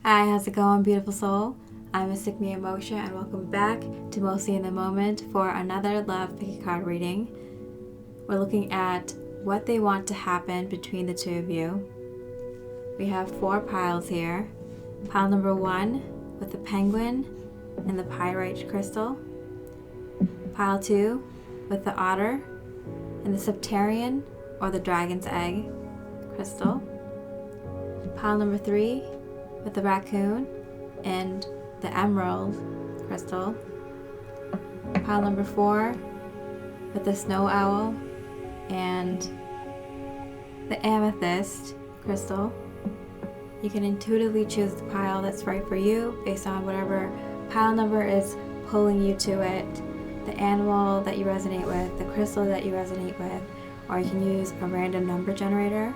Hi, how's it going, beautiful soul? I'm Mystic Mia Moksha, and welcome back to Mostly in the Moment for another Love Pick a Card reading. We're looking at what they want to happen between the two of you. We have 4 piles here. Pile number 1 with the penguin and the pyrite crystal. Pile 2 with the otter and the Septarian or the dragon's egg crystal. Pile number 3 with the Racoon and the emerald crystal. Pile number 4 with the snow owl and the amethyst crystal. You can intuitively choose the pile that's right for you based on whatever pile number is pulling you to it, the animal that you resonate with, the crystal that you resonate with, or you can use a random number generator.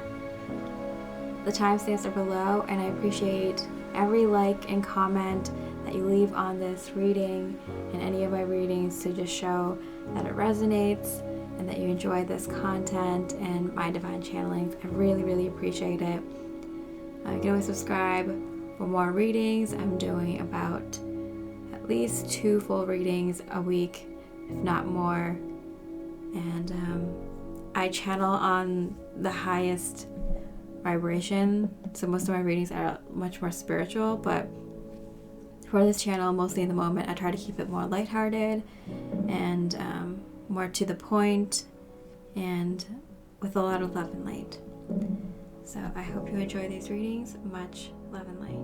The timestamps are below, and I appreciate every like and comment that you leave on this reading and any of my readings to just show that it resonates and that you enjoy this content and my divine channelings. I really, really appreciate it. You can always subscribe for more readings. I'm doing about at least 2 full readings a week, if not more. And I channel on the highest vibration, so most of my readings are much more spiritual, but for this channel, Mostly in the Moment, I try to keep it more lighthearted and more to the point and with a lot of love and light. So I hope you enjoy these readings. Much love and light.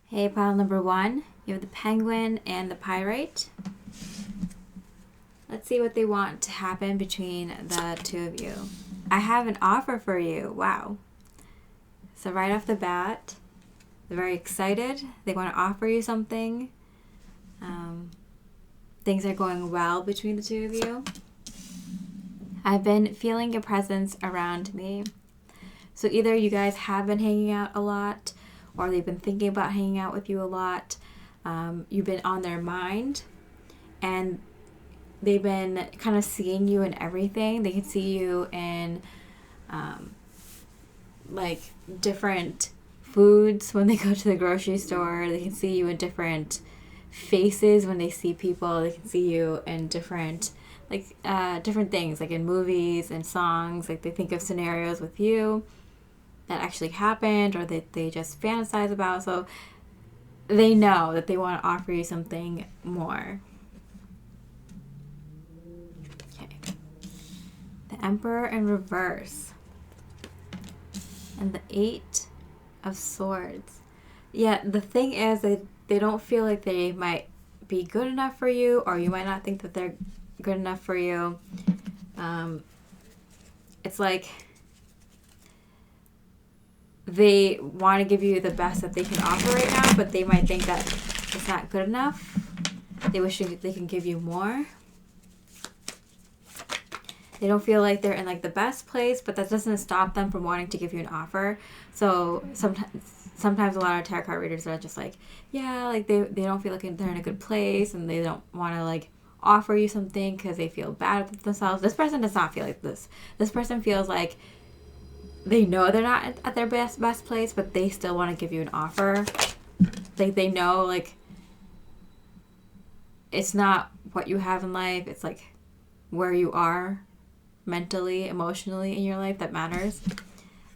Hey, pile number 1, you have the penguin and the pyrite. Let's see what they want to happen between the two of you. I have an offer for you. Wow. So right off the bat, they're very excited. They want to offer you something. Things are going well between the two of you. I've been feeling your presence around me. So either you guys have been hanging out a lot, or they've been thinking about hanging out with you a lot. You've been on their mind, and they've been kind of seeing you in everything. They can see you in like different foods when they go to the grocery store. They can see you in different faces when they see people. They can see you in different different things, like in movies and songs. Like they think of scenarios with you that actually happened or that they just fantasize about. So they know that they want to offer you something more. Okay. The Emperor in reverse. And the 8 of Swords. Yeah, the thing is that they don't feel like they might be good enough for you, or you might not think that they're good enough for you. It's like they want to give you the best that they can offer right now, but they might think that it's not good enough. They wish they can give you more. They don't feel like they're in like the best place, but that doesn't stop them from wanting to give you an offer. So sometimes a lot of tarot card readers are just like, yeah, like they don't feel like they're in a good place, and they don't want to like offer you something because they feel bad with themselves. This person does not feel like this. This person feels like they know they're not at their best place, but they still want to give you an offer. Like they know like it's not what you have in life, it's like where you are mentally, emotionally in your life that matters.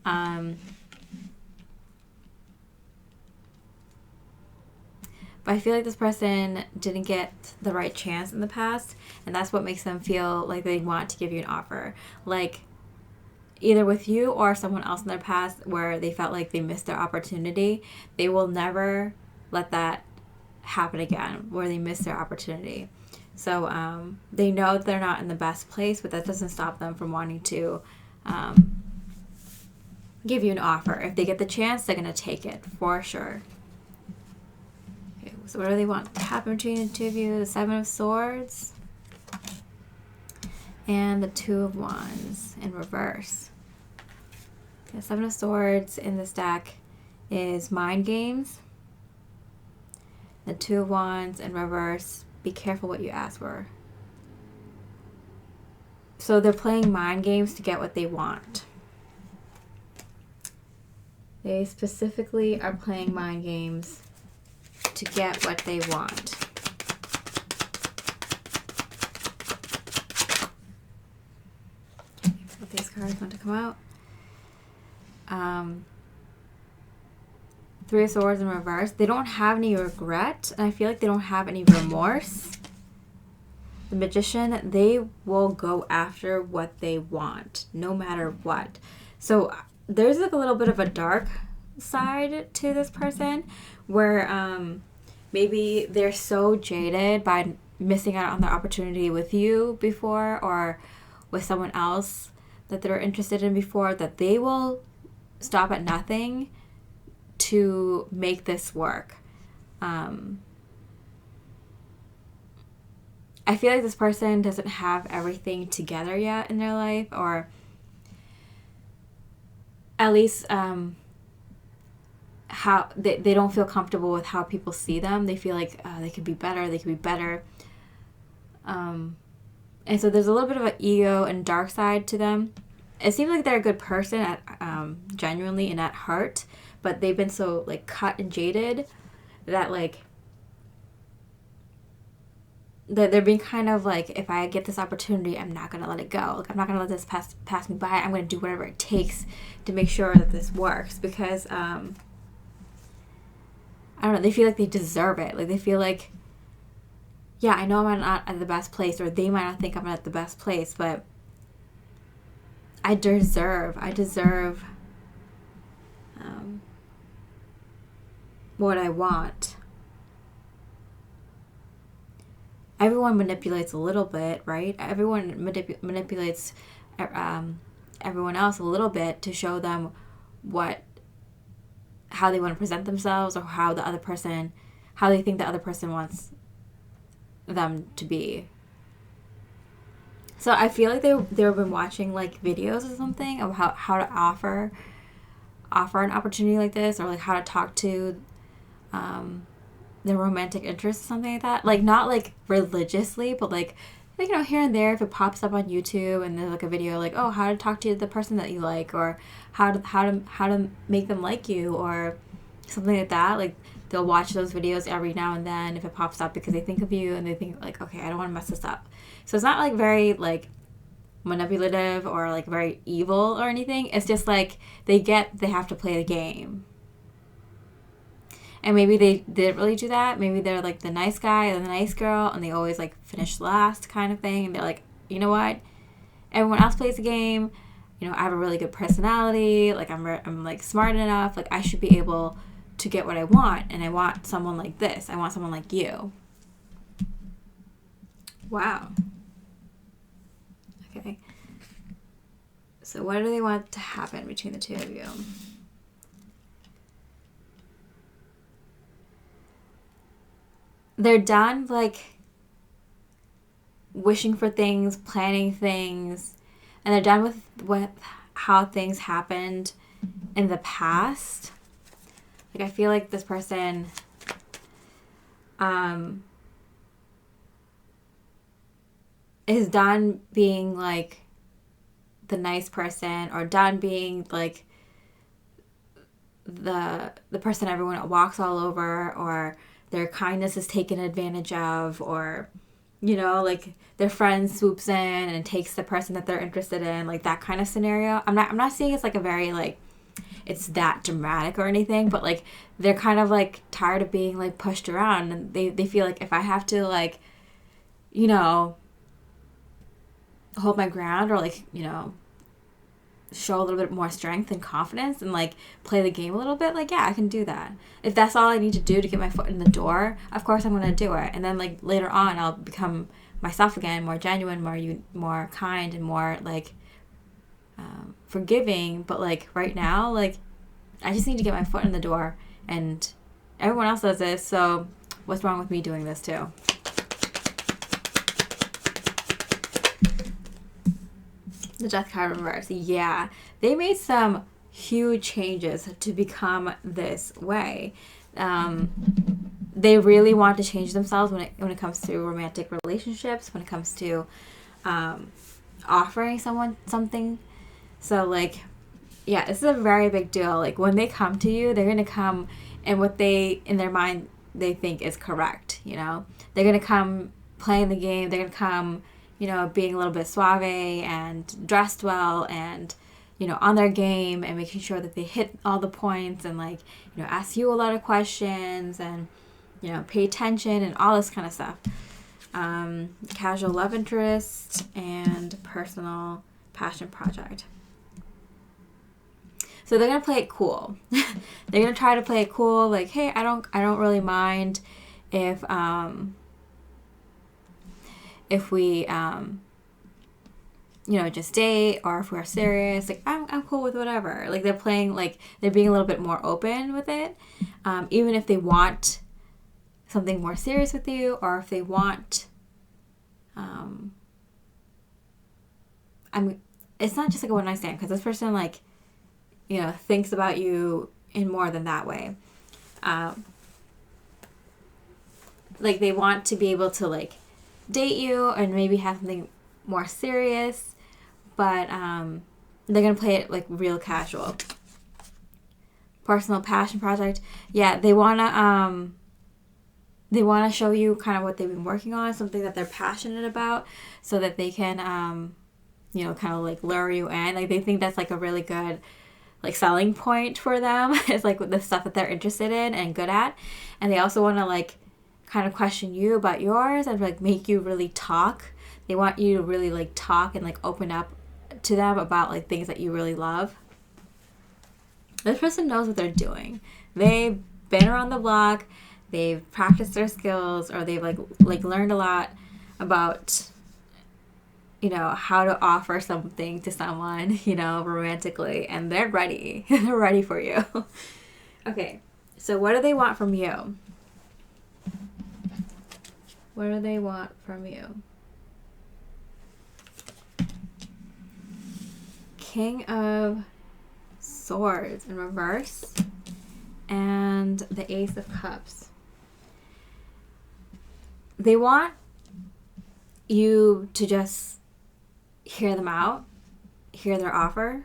But I feel like this person didn't get the right chance in the past, and that's what makes them feel like they want to give you an offer. Like either with you or someone else in their past where they felt like they missed their opportunity. They will never let that happen again, where they miss their opportunity. So they know that they're not in the best place, but that doesn't stop them from wanting to give you an offer. If they get the chance, they're going to take it for sure. Okay, so what do they want to happen between the two of you? The 7 of Swords and the 2 of Wands in reverse. The 7 of Swords in this deck is mind games. The 2 of Wands in reverse be careful what you ask for. So they're playing mind games to get what they want. They specifically are playing mind games to get what they want. What these cards want to come out. Three of Swords in reverse. They don't have any regret, and I feel like they don't have any remorse. The Magician, they will go after what they want, no matter what. So there's like a little bit of a dark side to this person where maybe they're so jaded by missing out on the opportunity with you before or with someone else that they're interested in before that they will stop at nothing to make this work. I feel like this person doesn't have everything together yet in their life, or at least how they don't feel comfortable with how people see them. They feel like they could be better. And so there's a little bit of an ego and dark side to them. It seems like they're a good person at genuinely and at heart, but they've been so like cut and jaded that like they're being kind of like, if I get this opportunity, I'm not gonna let it go. Like I'm not gonna let this pass me by. I'm gonna do whatever it takes to make sure that this works because I don't know. They feel like they deserve it. Like they feel like, yeah, I know I'm not at the best place, or they might not think I'm at the best place, but I deserve what I want. Everyone manipulates a little bit, right? Everyone manipulates everyone else a little bit to show them how they want to present themselves, or how they think the other person wants them to be. So I feel like they've been watching like videos or something of how to offer an opportunity like this, or like how to talk to their romantic interest or something like that. Like not like religiously, but like you know, here and there, if it pops up on YouTube and there's like a video like, oh, how to talk to the person that you like, or how to make them like you, or something like that. Like they'll watch those videos every now and then if it pops up because they think of you and they think like, okay, I don't want to mess this up. So it's not like very like manipulative or like very evil or anything. It's just like they have to play the game. And maybe they didn't really do that. Maybe they're like the nice guy and the nice girl, and they always like finish last kind of thing. And they're like, you know what? Everyone else plays the game. You know, I have a really good personality. Like I'm like smart enough. Like I should be able to get what I want. And I want someone like this. I want someone like you. Wow. Okay. So what do they want to happen between the two of you? They're done, like, wishing for things, planning things, and they're done with how things happened in the past. Like, I feel like this person, is done being, like, the nice person, or done being, like, the person everyone walks all over, or their kindness is taken advantage of, or, you know, like their friend swoops in and takes the person that they're interested in, like that kind of scenario. I'm not saying it's like a very like it's that dramatic or anything, but like they're kind of like tired of being like pushed around, and they feel like if I have to like, you know, hold my ground, or like, you know, show a little bit more strength and confidence and like play the game a little bit, like, yeah, I can do that. If that's all I need to do to get my foot in the door, of course I'm going to do it. And then like later on I'll become myself again, more genuine, more kind, and more like forgiving. But like right now, like I just need to get my foot in the door, and everyone else does this, so what's wrong with me doing this too? The Death card reverse. Yeah, they made some huge changes to become this way. they really want to change themselves when it comes to romantic relationships, when it comes to offering someone something. So, like, yeah, this is a very big deal. Like, when they come to you, they're going to come and what they, in their mind, they think is correct, you know? They're going to come playing the game. They're going to come, you know, being a little bit suave and dressed well and, you know, on their game and making sure that they hit all the points and, like, you know, ask you a lot of questions and, you know, pay attention and all this kind of stuff. Casual love interest and personal passion project. So they're gonna play it cool. They're gonna try to play it cool, like, hey, I don't really mind if we you know, just date, or if we're serious. Like, I'm cool with whatever. Like, they're playing, like, they're being a little bit more open with it, even if they want something more serious with you, or if they want I mean, it's not just like a one night stand, because this person, like, you know, thinks about you in more than that way. Like, they want to be able to, like, date you and maybe have something more serious, but they're gonna play it, like, real casual. Personal passion project. Yeah, they wanna show you kind of what they've been working on, something that they're passionate about, so that they can you know, kind of, like, lure you in. Like, they think that's, like, a really good, like, selling point for them. It's, like, the stuff that they're interested in and good at. And they also want to, like, kind of question you about yours and, like, make you really talk. They want you to really, like, talk and, like, open up to them about, like, things that you really love. This person knows what they're doing. They've been around the block. They've practiced their skills, or they've, like learned a lot about, you know, how to offer something to someone, you know, romantically, and they're ready. They're ready for you. Okay, so what do they want from you? What do they want from you? King of Swords in reverse, and the Ace of Cups. They want you to just hear them out, hear their offer.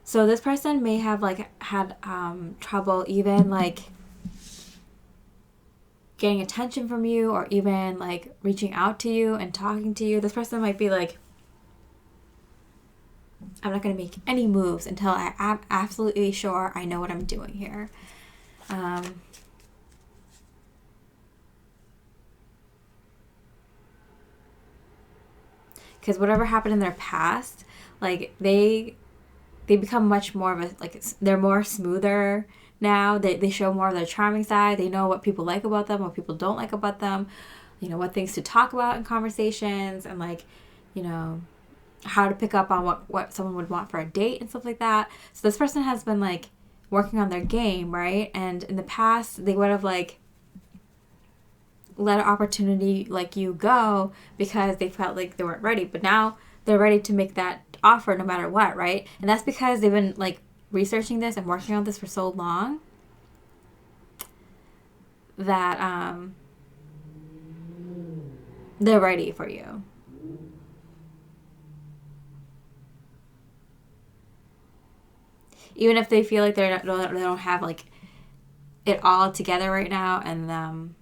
So this person may have, like, had trouble even, like, getting attention from you, or even, like, reaching out to you and talking to you. This person might be like, I'm not going to make any moves until I'm absolutely sure I know what I'm doing here. Because whatever happened in their past, like, they become much more of a, like, they're more smoother now. They show more of their charming side. They know what people like about them, what people don't like about them, you know, what things to talk about in conversations, and, like, you know, how to pick up on what someone would want for a date and stuff like that. So this person has been, like, working on their game, right? And in the past, they would have, like, let an opportunity like you go because they felt like they weren't ready. But now they're ready to make that offer no matter what, right? And that's because they've been, like, researching this and working on this for so long that they're ready for you. Even if they feel like they don't have, like, it all together right now, and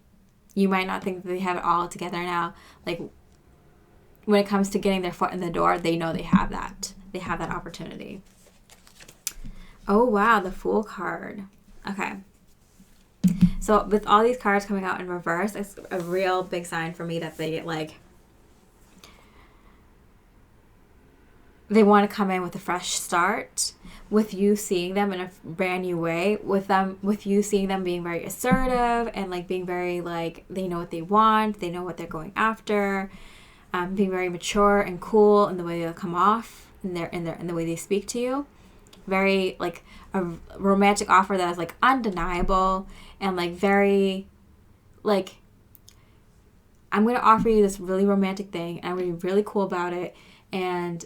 you might not think that they have it all together now. Like, when it comes to getting their foot in the door, they know they have that. They have that opportunity. Oh, wow, the Fool card. Okay. So with all these cards coming out in reverse, it's a real big sign for me that they, like, they want to come in with a fresh start, with you seeing them in a brand new way, with you seeing them being very assertive and, like, being very, like, they know what they want, they know what they're going after, being very mature and cool in the way they'll come off, in the way they speak to you. Very, like, a romantic offer that is, like, undeniable and, like, very, like, I'm going to offer you this really romantic thing, and I'm going to be really cool about it, and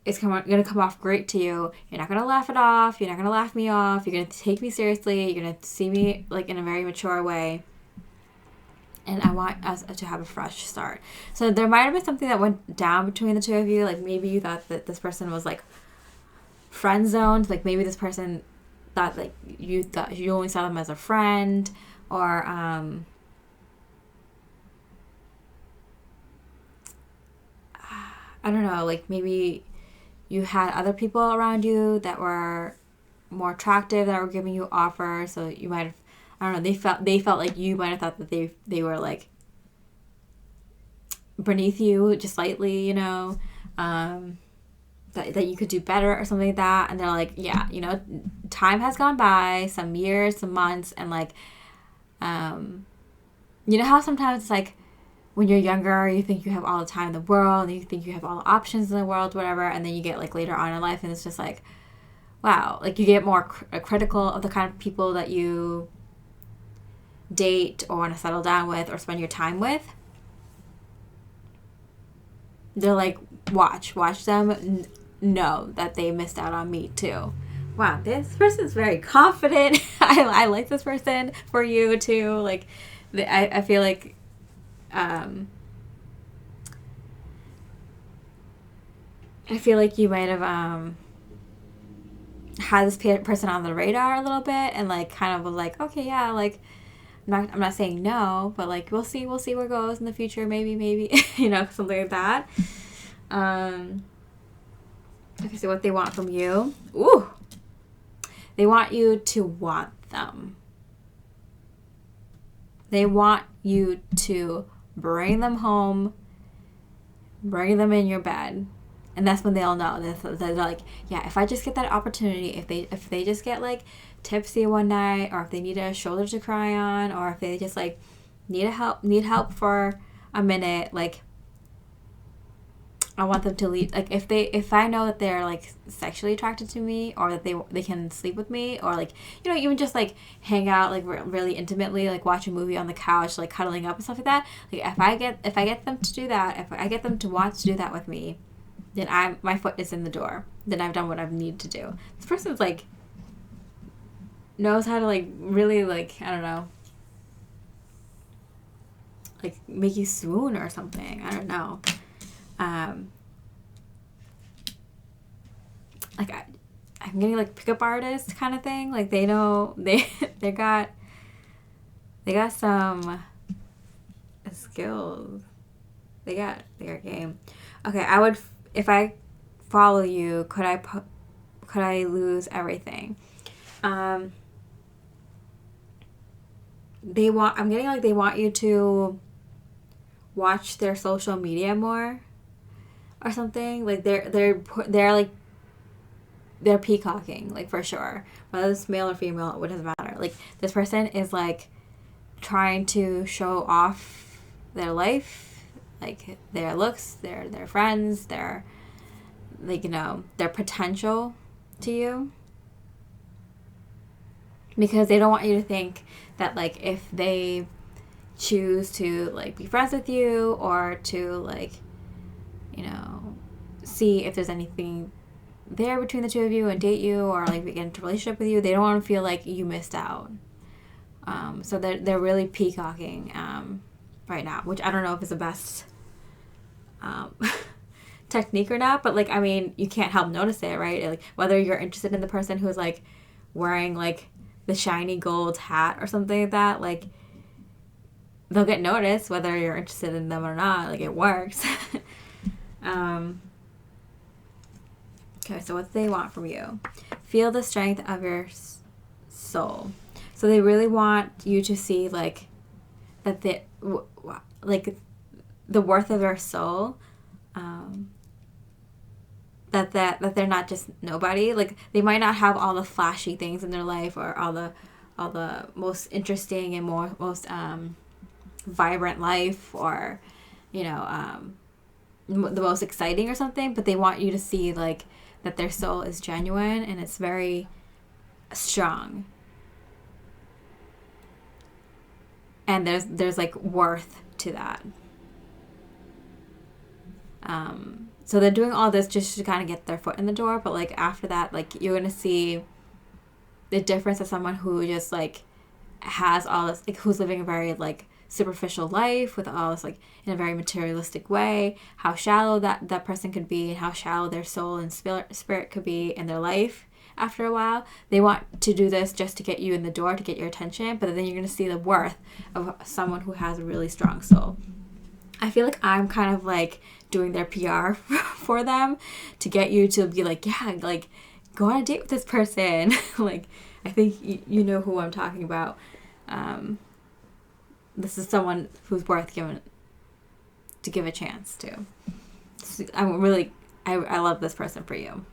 it's going to come off great to you. You're not going to laugh it off. You're not going to laugh me off. You're going to take me seriously. You're going to see me, like, in a very mature way. and I want us to have a fresh start. So there might have been something that went down between the two of you. Like maybe you thought that this person was like friend zoned. Like maybe this person thought like you only saw them as a friend, or I don't know, like maybe you had other people around you that were more attractive, that were giving you offers. So you might have, I don't know, they felt like you might have thought that they were like beneath you just slightly, you know, that you could do better or something like that. And they're like, yeah, you know, time has gone by, some years, some months, and like, you know how sometimes it's like when you're younger, you think you have all the time in the world, and you think you have all the options in the world, whatever, and then you get like later on in life, and it's just like, wow, like you get more critical of the kind of people that you date or want to settle down with or spend your time with. They're like, watch them know that they missed out on me too. Wow, this person's very confident. I like this person for you too. Like, I feel like, you might have had this person on the radar a little bit, and like kind of was like, okay, yeah, like I'm not saying no, but like we'll see where it goes in the future. Maybe you know, something like that. Okay, so what they want from you? Ooh, they want you to want them. They want you to bring them home, bring them in your bed. And that's when they'll know. They're like, yeah, if I just get that opportunity, if they just get like tipsy one night, or if they need a shoulder to cry on, or if they just like need help for a minute, like I want them to leave. Like if I know that they're like sexually attracted to me, or that they can sleep with me, or like, you know, even just like hang out like really intimately, like watch a movie on the couch, like cuddling up and stuff like that. Like if I get them to do that, if I get them to want to do that with me, then my foot is in the door. Then I've done what I need to do. This person's like knows how to like really like, I don't know, like make you swoon or something. I don't know. Like I'm getting like pickup artist kind of thing. Like they know they got some skills. They got game. Okay, I would, if I follow you, could I lose everything? I'm getting like they want you to watch their social media more or something. Like they're like they're peacocking, like for sure. Whether it's male or female, it doesn't matter. Like this person is like trying to show off their life, like their looks, their friends, their, like, you know, their potential to you. Because they don't want you to think that like if they choose to like be friends with you, or to like, you know, see if there's anything there between the two of you and date you, or like get into a relationship with you, they don't want to feel like you missed out. So they're really peacocking right now, which I don't know if it's the best technique or not, but like, I mean, you can't help notice it, right? Like whether you're interested in the person who's like wearing like the shiny gold hat or something like that, like they'll get noticed whether you're interested in them or not. Like it works. Okay, so what do they want from you? Feel the strength of your soul. So they really want you to see like that like the worth of their soul. That they're not just nobody. Like they might not have all the flashy things in their life, or all the most interesting and most vibrant life, or, you know, the most exciting or something, but they want you to see like that their soul is genuine and it's very strong, and there's like worth to that. So they're doing all this just to kind of get their foot in the door, but like after that, like you're gonna see the difference of someone who just like has all this, like who's living a very like superficial life, with all this, like, in a very materialistic way, how shallow that person could be, and how shallow their soul and spirit could be in their life after a while. They want to do this just to get you in the door, to get your attention, but then you're going to see the worth of someone who has a really strong soul. I feel like I'm kind of like doing their PR for them to get you to be like, yeah, like, go on a date with this person. Like, I think you know who I'm talking about. This is someone who's worth to give a chance to. So I love this person for you.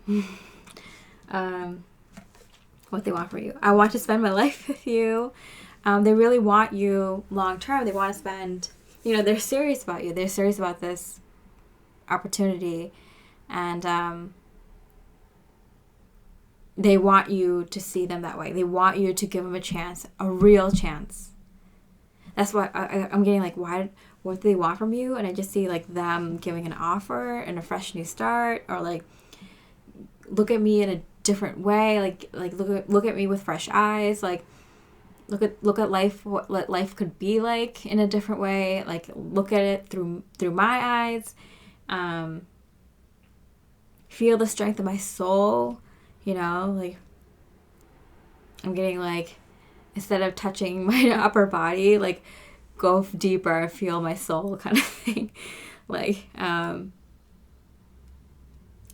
What they want for you. I want to spend my life with you. They really want you long term. They want to spend, they're serious about you. They're serious about this opportunity. And they want you to see them that way. They want you to give them a chance, a real chance. That's why I'm getting like, what do they want from you? And I just see like them giving an offer and a fresh new start, or like, look at me in a different way. Like look at me with fresh eyes. Like look at life, what life could be like in a different way. Like look at it through my eyes. Feel the strength of my soul. Like I'm getting like, instead of touching my upper body, like go deeper and feel my soul kind of thing. Like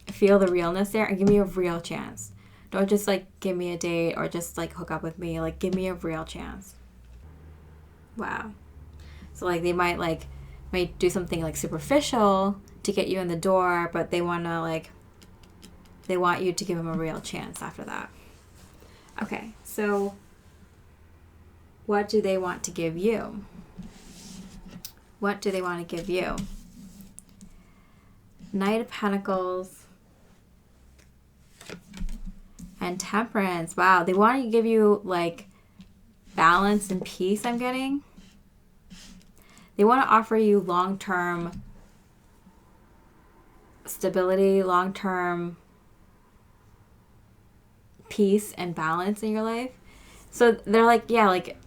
feel the realness there and give me a real chance. Don't just like give me a date or just like hook up with me. Like give me a real chance. Wow. So like they might do something like superficial to get you in the door, but they want you to give them a real chance after that. Okay, so what do they want to give you? What do they want to give you? Knight of Pentacles and Temperance. Wow, they want to give you like balance and peace, I'm getting. They want to offer you long-term stability, long-term peace and balance in your life. So they're like, yeah, like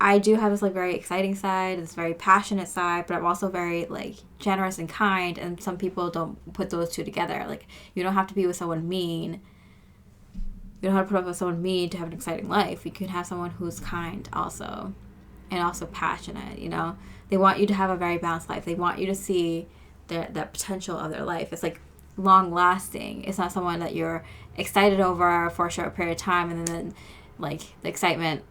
I do have this like very exciting side, this very passionate side, but I'm also very like generous and kind, and some people don't put those two together. Like you don't have to be with someone mean. You don't have to put up with someone mean to have an exciting life. You can have someone who's kind also, and also passionate, They want you to have a very balanced life. They want you to see that potential of their life. It's like long lasting. It's not someone that you're excited over for a short period of time and then like the excitement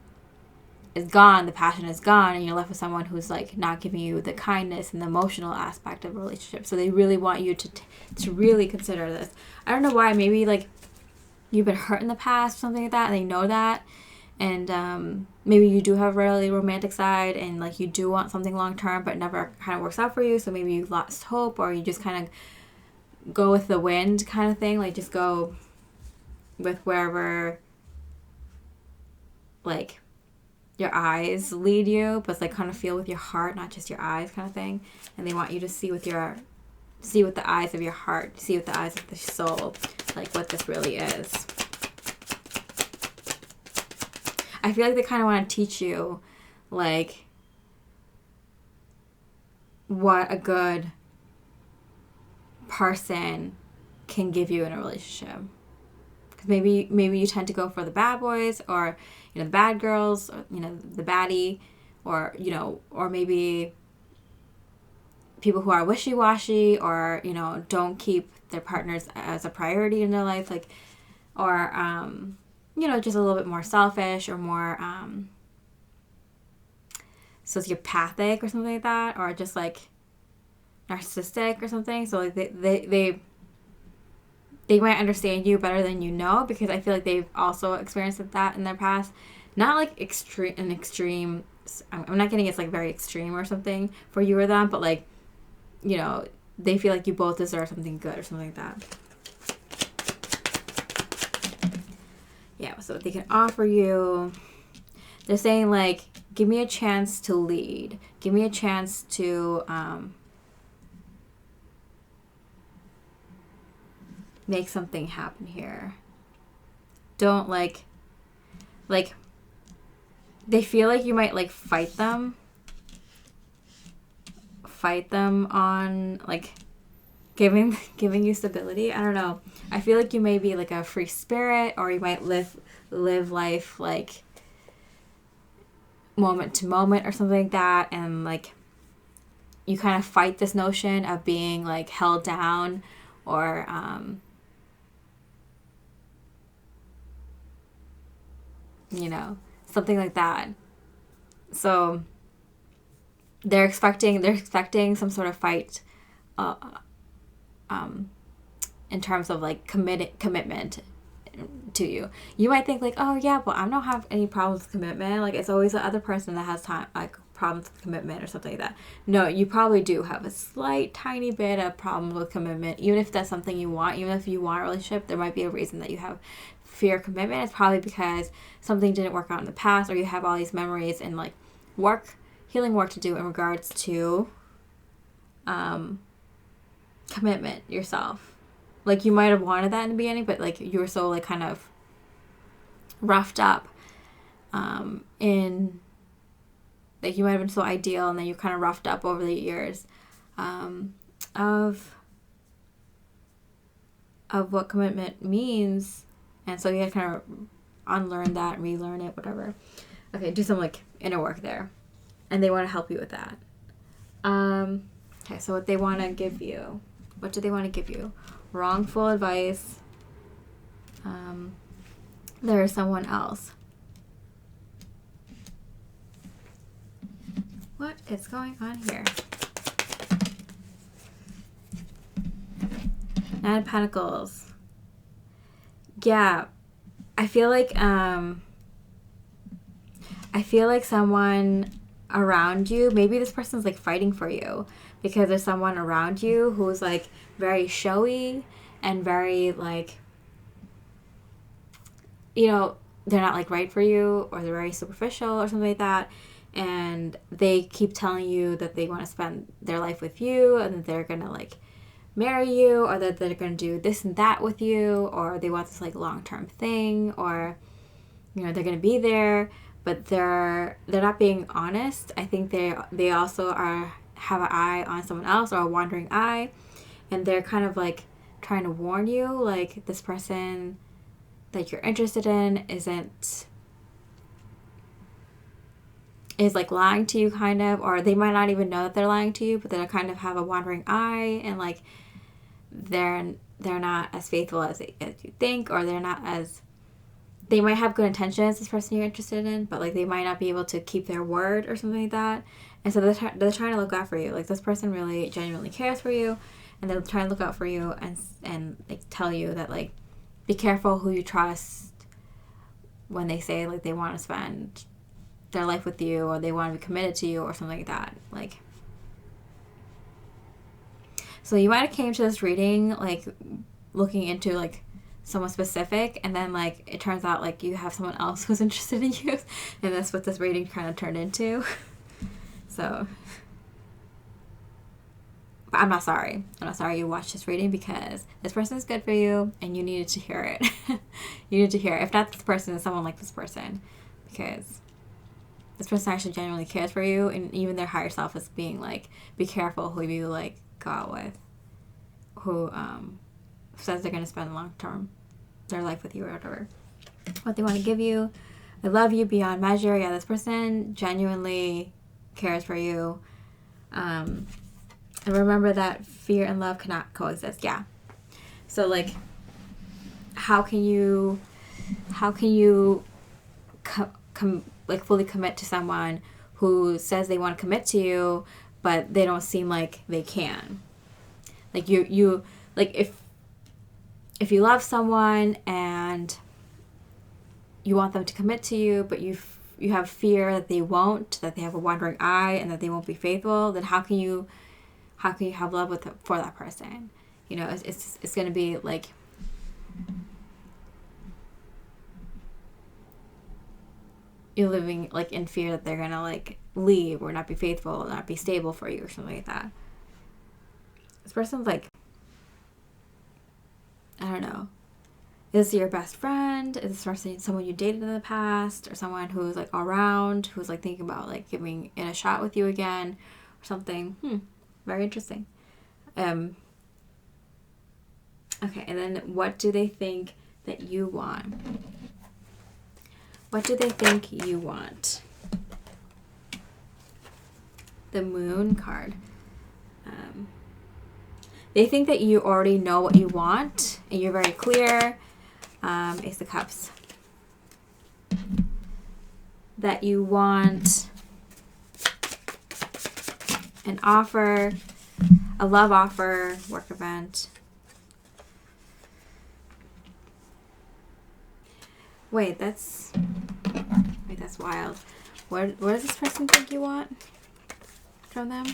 is gone, the passion is gone, and you're left with someone who's like not giving you the kindness and the emotional aspect of a relationship. So they really want you to really consider this. I don't know why. Maybe like you've been hurt in the past, something like that, and they know that. And maybe you do have a really romantic side, and like you do want something long term, but it never kind of works out for you. So maybe you lost hope, or you just kind of go with the wind kind of thing. Like just go with wherever like your eyes lead you, but it's like kind of feel with your heart, not just your eyes kind of thing. And they want you to see with the eyes of your heart, see with the eyes of the soul, like what this really is. I feel like they kind of want to teach you like what a good person can give you in a relationship. Because maybe you tend to go for the bad boys, or the bad girls, or the baddie, or or maybe people who are wishy-washy, or don't keep their partners as a priority in their life, like, or just a little bit more selfish, or more sociopathic or something like that, or just like narcissistic or something. So like they might understand you better than because I feel like they've also experienced that in their past. Not like extreme. I'm not getting it's like very extreme or something for you or them, but like they feel like you both deserve something good or something like that. Yeah, so what they can offer you, they're saying like, give me a chance to lead. Give me a chance to make something happen here. Don't like they feel like you might like fight them fight them on like giving you stability. I don't know. I feel like you may be like a free spirit, or you might live life like moment to moment or something like that, and like you kind of fight this notion of being like held down, or you know, something like that. So they're expecting some sort of fight in terms of like commitment to you. You might think like, oh yeah, but I don't have any problems with commitment. Like it's always the other person that has time like problems with commitment or something like that. No, you probably do have a slight tiny bit of problem with commitment. Even if that's something you want, even if you want a relationship, there might be a reason that you have fear of commitment. It's probably because something didn't work out in the past, or you have all these memories and like healing work to do in regards to commitment yourself. Like you might have wanted that in the beginning, but like you were so like kind of roughed up in like you might have been so ideal, and then you kind of roughed up over the years of what commitment means, and so you had to kind of unlearn that, relearn it, whatever. Okay, do some like inner work there, and they want to help you with that. Okay, so what they want to give you, what do they want to give you? Wrongful advice. There is someone else. What is going on here? Nine of Pentacles. Yeah, I feel like someone around you, maybe this person's like fighting for you because there's someone around you who's like very showy and very like, you know, they're not like right for you, or they're very superficial or something like that, and they keep telling you that they want to spend their life with you, and that they're gonna like marry you, or that they're gonna do this and that with you, or they want this like long-term thing, or you know, they're gonna be there, but they're not being honest. I think they also have an eye on someone else, or a wandering eye, and they're kind of like trying to warn you, like this person that you're interested in is like lying to you kind of, or they might not even know that they're lying to you, but they kind of have a wandering eye, and like they're not as faithful as you think, or they might have good intentions, this person you're interested in, but like they might not be able to keep their word or something like that. And so they're trying to look out for you. Like this person really genuinely cares for you, and they're trying to look out for you and like tell you that like be careful who you trust when they say like they want to spend their life with you, or they want to be committed to you, or something like that. Like, so you might have came to this reading like looking into like someone specific, and then like it turns out like you have someone else who's interested in you, and that's what this reading kind of turned into. So, but I'm not sorry you watched this reading, because this person is good for you and you needed to hear it. You need to hear it. If not this person, it's someone like this person, because this person actually genuinely cares for you, and even their higher self is being like, be careful who you like go out with, who says they're going to spend long term their life with you, or whatever. What they want to give you. They love you beyond measure. Yeah, this person genuinely cares for you. And remember that fear and love cannot coexist. Yeah. So like, how can you like fully commit to someone who says they want to commit to you, but they don't seem like they can? Like you like if you love someone and you want them to commit to you, but you have fear that they won't, that they have a wandering eye, and that they won't be faithful, then how can you have love for that person? You know, it's going to be like, you're living like in fear that they're going to like leave, or not be faithful, or not be stable for you, or something like that. This person's like, I don't know. Is this your best friend? Is this person someone you dated in the past, or someone who's like all around, who's like thinking about like giving it a shot with you again, or something? Very interesting. Okay, and then what do they think that you want? What do they think you want? The Moon card. They think that you already know what you want and you're very clear. Ace of Cups. That you want an offer, a love offer, work event. Wait, that's wild. What does this person think you want from them?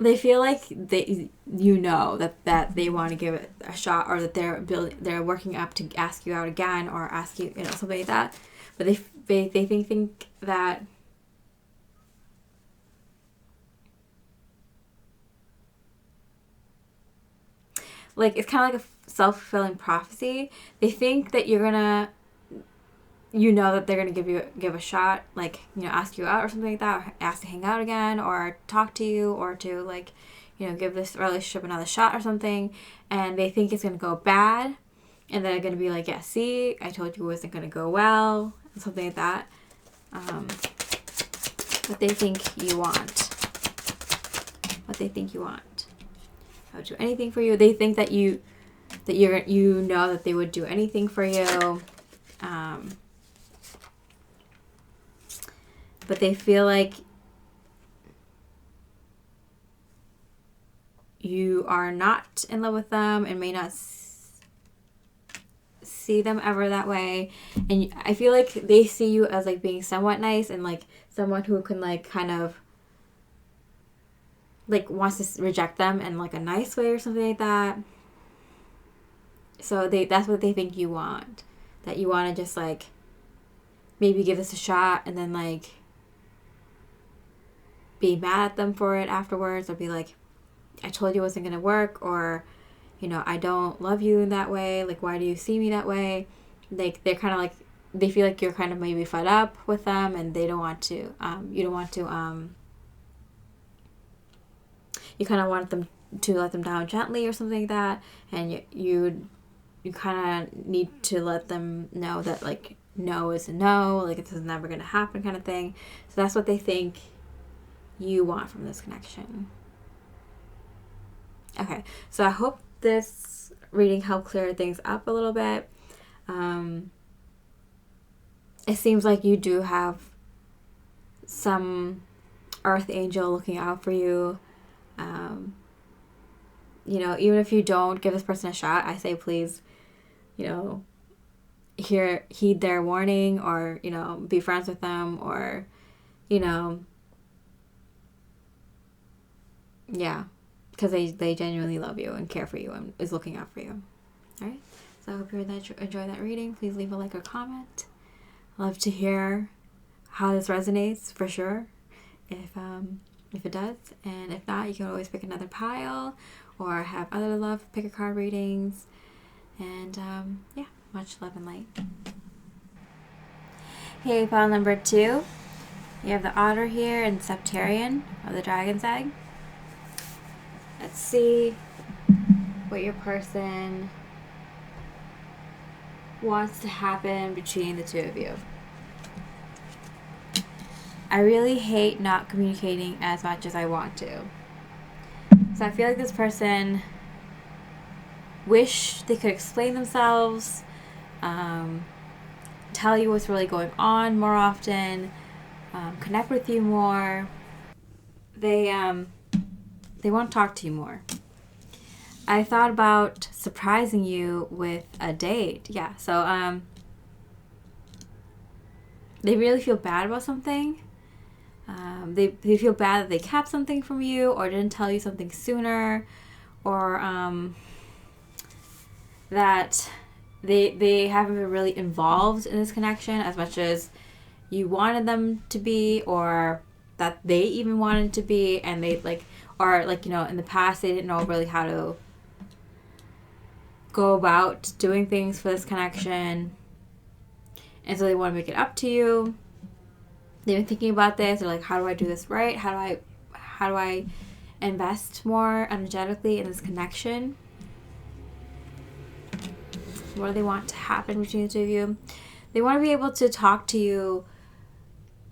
They feel like you know that they want to give it a shot, or that they're working up to ask you out again, or ask you, something like that. But they think that like it's kind of like a self-fulfilling prophecy. They think that you're gonna, that they're gonna give a shot, like ask you out or something like that, or ask to hang out again, or talk to you, or to like give this relationship another shot or something. And they think it's gonna go bad, and they're gonna be like, yeah, see, I told you it wasn't gonna go well, something like that. What they think you want. What they think you want. I would do anything for you. They think that you know that they would do anything for you. But they feel like you are not in love with them and may not see them ever that way. And I feel like they see you as like being somewhat nice and like someone who can like kind of like wants to reject them in like a nice way or something like that. So that's what they think you want. That you want to just like maybe give this a shot and then like be mad at them for it afterwards, or be like, I told you it wasn't going to work, or I don't love you in that way, like why do you see me that way? Like they're kind of like, they feel like you're kind of maybe fed up with them, and they don't want to you don't want to you kind of want them to let them down gently or something like that, and you kind of need to let them know that like no is a no, like this is never going to happen kind of thing. So that's what they think you want from this connection. Okay, so I hope this reading helped clear things up a little bit. It seems like you do have some earth angel looking out for you. Even if you don't give this person a shot, I say please, heed their warning, or, be friends with them, or, yeah, because they genuinely love you and care for you and is looking out for you. All right, so I hope you enjoyed that reading. Please leave a like or comment. I love to hear how this resonates, for sure, if it does. And if not, you can always pick another pile or have other love pick a card readings. And yeah, much love and light. Hey, pile number 2. You have the Otter here and Septarian of the Dragon's Egg. Let's see what your person wants to happen between the two of you. I really hate not communicating as much as I want to. So I feel like this person wish they could explain themselves, tell you what's really going on more often, connect with you more. They want to talk to you more. I thought about surprising you with a date. Yeah, so they really feel bad about something. They feel bad that they kept something from you or didn't tell you something sooner, or that they haven't been really involved in this connection as much as you wanted them to be, or that they even wanted to be, and they in the past they didn't know really how to go about doing things for this connection. And so they want to make it up to you. They've been thinking about this. They're like, how do I do this right? How do I invest more energetically in this connection? What do they want to happen between the two of you? They want to be able to talk to you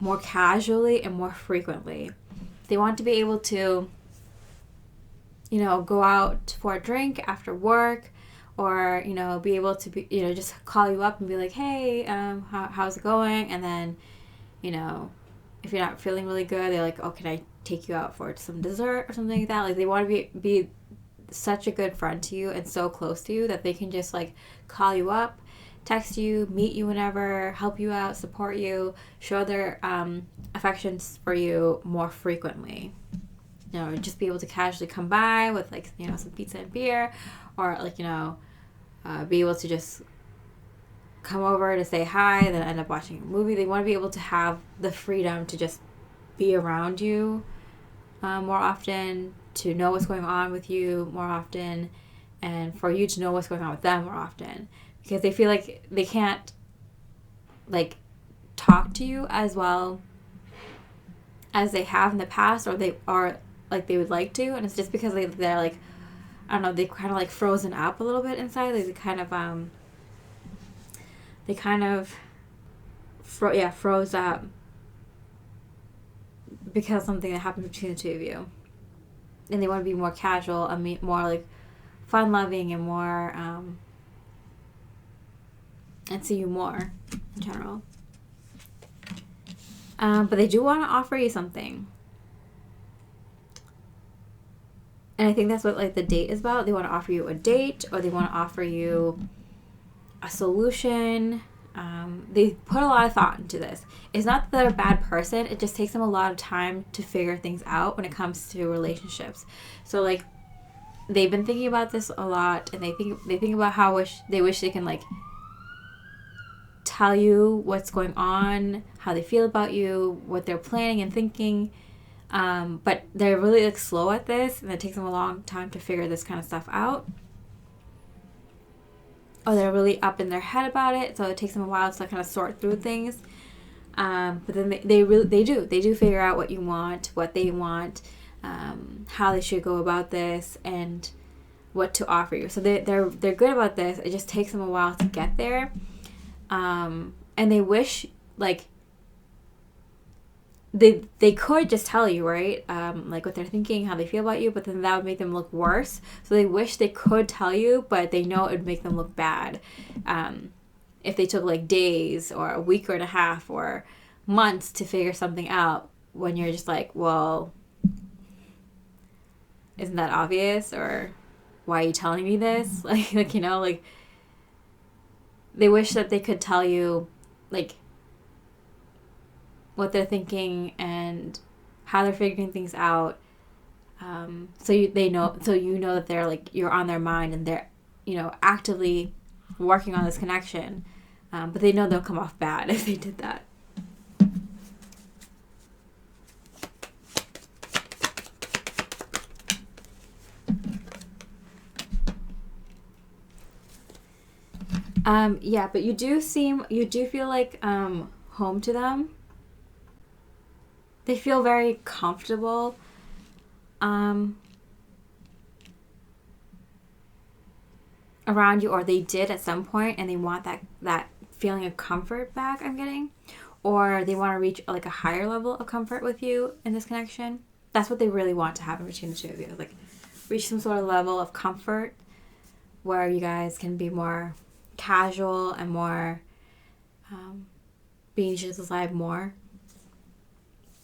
more casually and more frequently. They want to be able to, go out for a drink after work, or, be able to be, just call you up and be like, hey, how's it going? And then, if you're not feeling really good, they're like, oh, can I take you out for some dessert or something like that? Like, they want to be such a good friend to you and so close to you that they can just, like, call you up, text you, meet you whenever, help you out, support you, show their affections for you more frequently. Just be able to casually come by with, like, some pizza and beer, or, like, be able to just come over to say hi, then end up watching a movie. They want to be able to have the freedom to just be around you more often, to know what's going on with you more often, and for you to know what's going on with them more often, because they feel like they can't, like, talk to you as well as they have in the past, or they would like to, and it's just because they're like, I don't know, they kind of like frozen up a little bit inside. Like, they kind of froze up because of something that happened between the two of you. And they want to be more casual and more, like, fun-loving and more, and see you more in general. But they do want to offer you something. And I think that's what, like, the date is about. They want to offer you a date, or they want to offer you a solution. They put a lot of thought into this. It's not that they're a bad person. It just takes them a lot of time to figure things out when it comes to relationships. So, like, they've been thinking about this a lot, and they think about how they wish they can, like, tell you what's going on, how they feel about you, what they're planning and thinking. But they're really, like, slow at this, and it takes them a long time to figure this kind of stuff out. Or they're really up in their head about it, so it takes them a while to kind of sort through things. But then they do figure out what you want, what they want, how they should go about this, and what to offer you. So they're good about this. It just takes them a while to get there. And they wish, like, they could just tell you, right? Like, what they're thinking, how they feel about you, but then that would make them look worse. So they wish they could tell you, but they know it would make them look bad. If they took, like, days or a week or a half or months to figure something out, when you're just like, well, isn't that obvious? Or why are you telling me this? Like, they wish that they could tell you, like, what they're thinking and how they're figuring things out, so you know that they're, like, you're on their mind, and they're, actively working on this connection, but they know they'll come off bad if they did that. But you do feel like home to them. They feel very comfortable. Around you, or they did at some point, and they want that feeling of comfort back, I'm getting. Or they want to reach, like, a higher level of comfort with you in this connection. That's what they really want to happen between the two of you. Like, reach some sort of level of comfort where you guys can be more casual and more being each other's life more.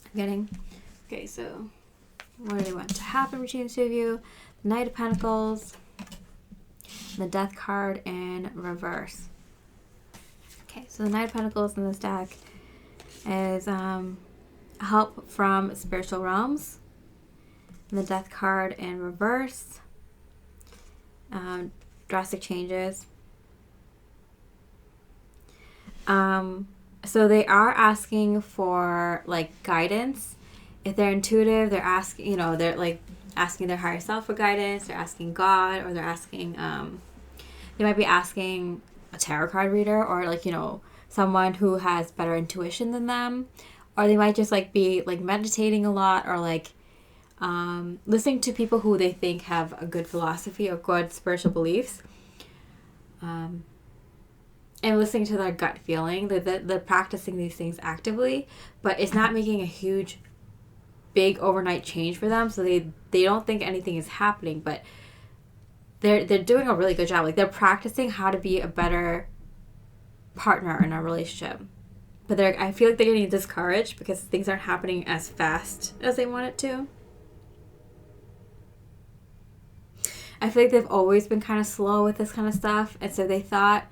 I'm getting. Okay, so what do they want to happen between the two of you? The Knight of Pentacles, the Death card in reverse. Okay, so the Knight of Pentacles in this deck is help from spiritual realms. And the Death card in reverse, drastic changes. So they are asking for, like, guidance. If they're intuitive, they're asking, they're, like, asking their higher self for guidance. They're asking God, or they're asking, they might be asking a tarot card reader, or, like, someone who has better intuition than them, or they might just like be like meditating a lot, or like listening to people who they think have a good philosophy or good spiritual beliefs, and listening to their gut feeling. They're practicing these things actively, but it's not making a huge, big overnight change for them. So they don't think anything is happening, but they're doing a really good job. Like, they're practicing how to be a better partner in a relationship. But I feel like they're getting discouraged because things aren't happening as fast as they want it to. I feel like they've always been kind of slow with this kind of stuff, and so they thought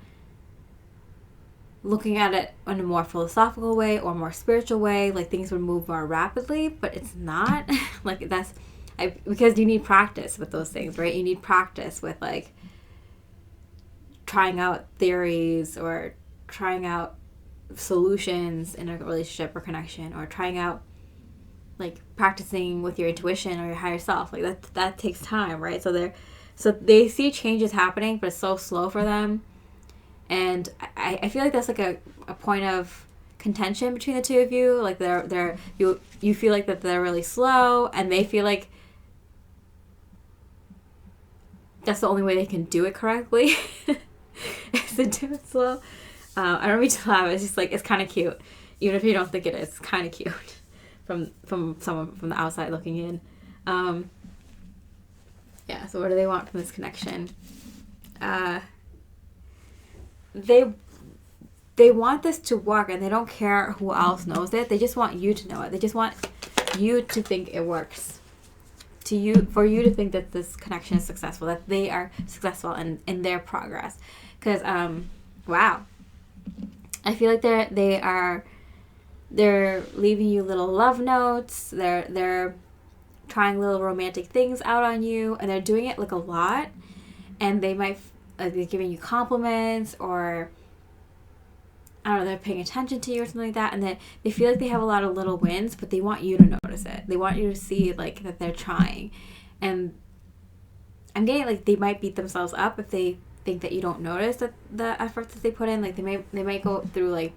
looking at it in a more philosophical way or more spiritual way, like things would move more rapidly, but it's not. Like, because you need practice with those things, right? You need practice with like trying out theories or trying out solutions in a relationship or connection, or trying out like practicing with your intuition or your higher self. Like that takes time, right? So they see changes happening, but it's so slow for them. And I feel like that's like a point of contention between the two of you. Like you feel like that they're really slow, and they feel like that's the only way they can do it correctly is to do it slow. I don't mean to laugh. It's just like, it's kind of cute, even if you don't think it is. It's kind of cute from someone from the outside looking in. Yeah. So what do they want from this connection? They want this to work, and they don't care who else knows it. They just want you to know it. They just want you to think it works. For you to think that this connection is successful, that they are successful in their progress. Because wow, I feel like they're leaving you little love notes. They're trying little romantic things out on you, and they're doing it like a lot. And they might they're giving you compliments, or I don't know, they're paying attention to you or something like that, and they feel like they have a lot of little wins, but they want you to notice it. They want you to see like that they're trying. And I'm getting like they might beat themselves up if they think that you don't notice that the efforts that they put in. Like they might go through like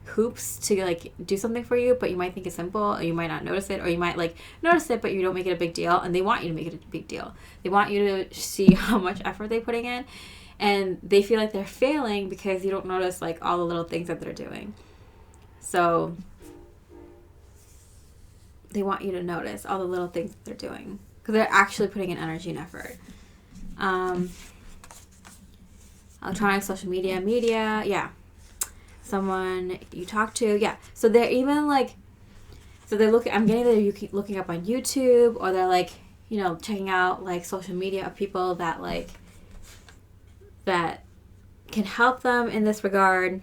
hoops to like do something for you, but you might think it's simple, or you might not notice it, or you might like notice it but you don't make it a big deal, and they want you to make it a big deal. They want you to see how much effort they're putting in, and they feel like they're failing because you don't notice like all the little things that they're doing. So they want you to notice all the little things that they're doing, because they're actually putting in energy and effort. Electronic, social media, yeah. Someone you talk to, yeah. So they're even like, I'm getting that you keep looking up on YouTube, or they're like, checking out like social media of people that like, that can help them in this regard.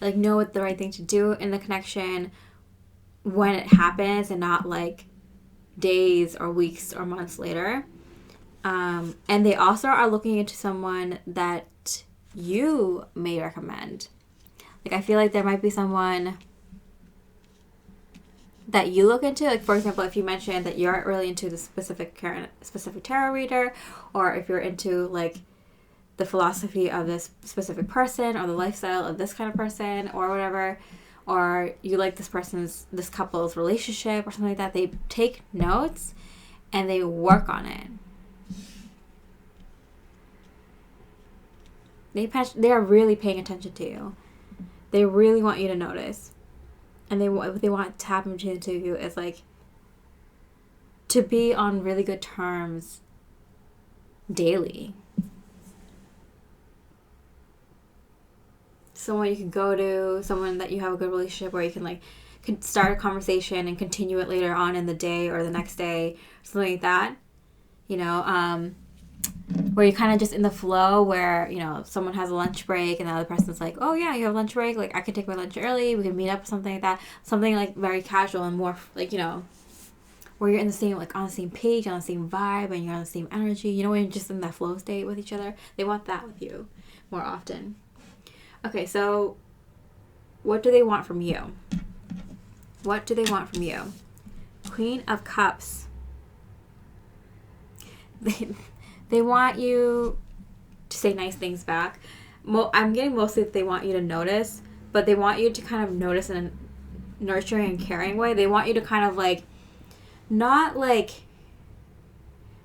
Like, know what the right thing to do in the connection when it happens, and not like days or weeks or months later. And they also are looking into someone that you may recommend. Like, I feel like there might be someone that you look into. Like, for example, if you mentioned that you're really into the specific tarot reader, or if you're into like the philosophy of this specific person, or the lifestyle of this kind of person, or whatever, or you like this couple's relationship or something like that, they take notes and they work on it. They are really paying attention to you. They really want you to notice. And what they want to happen between the two of you is like to be on really good terms daily. Someone you can go to, someone that you have a good relationship where you can start a conversation and continue it later on in the day or the next day, something like that. Where you're kind of just in the flow, where someone has a lunch break and the other person's like, oh yeah, you have lunch break, like I can take my lunch early, we can meet up, something like that, something like very casual and more like where you're in the same, like on the same page, on the same vibe, and you're on the same energy, when you're just in that flow state with each other. They want that with you more often. Okay, so what do they want from you? Queen of Cups. they want you to say nice things back. I'm getting mostly that they want you to notice, but they want you to kind of notice in a nurturing and caring way. They want you to kind of like, not like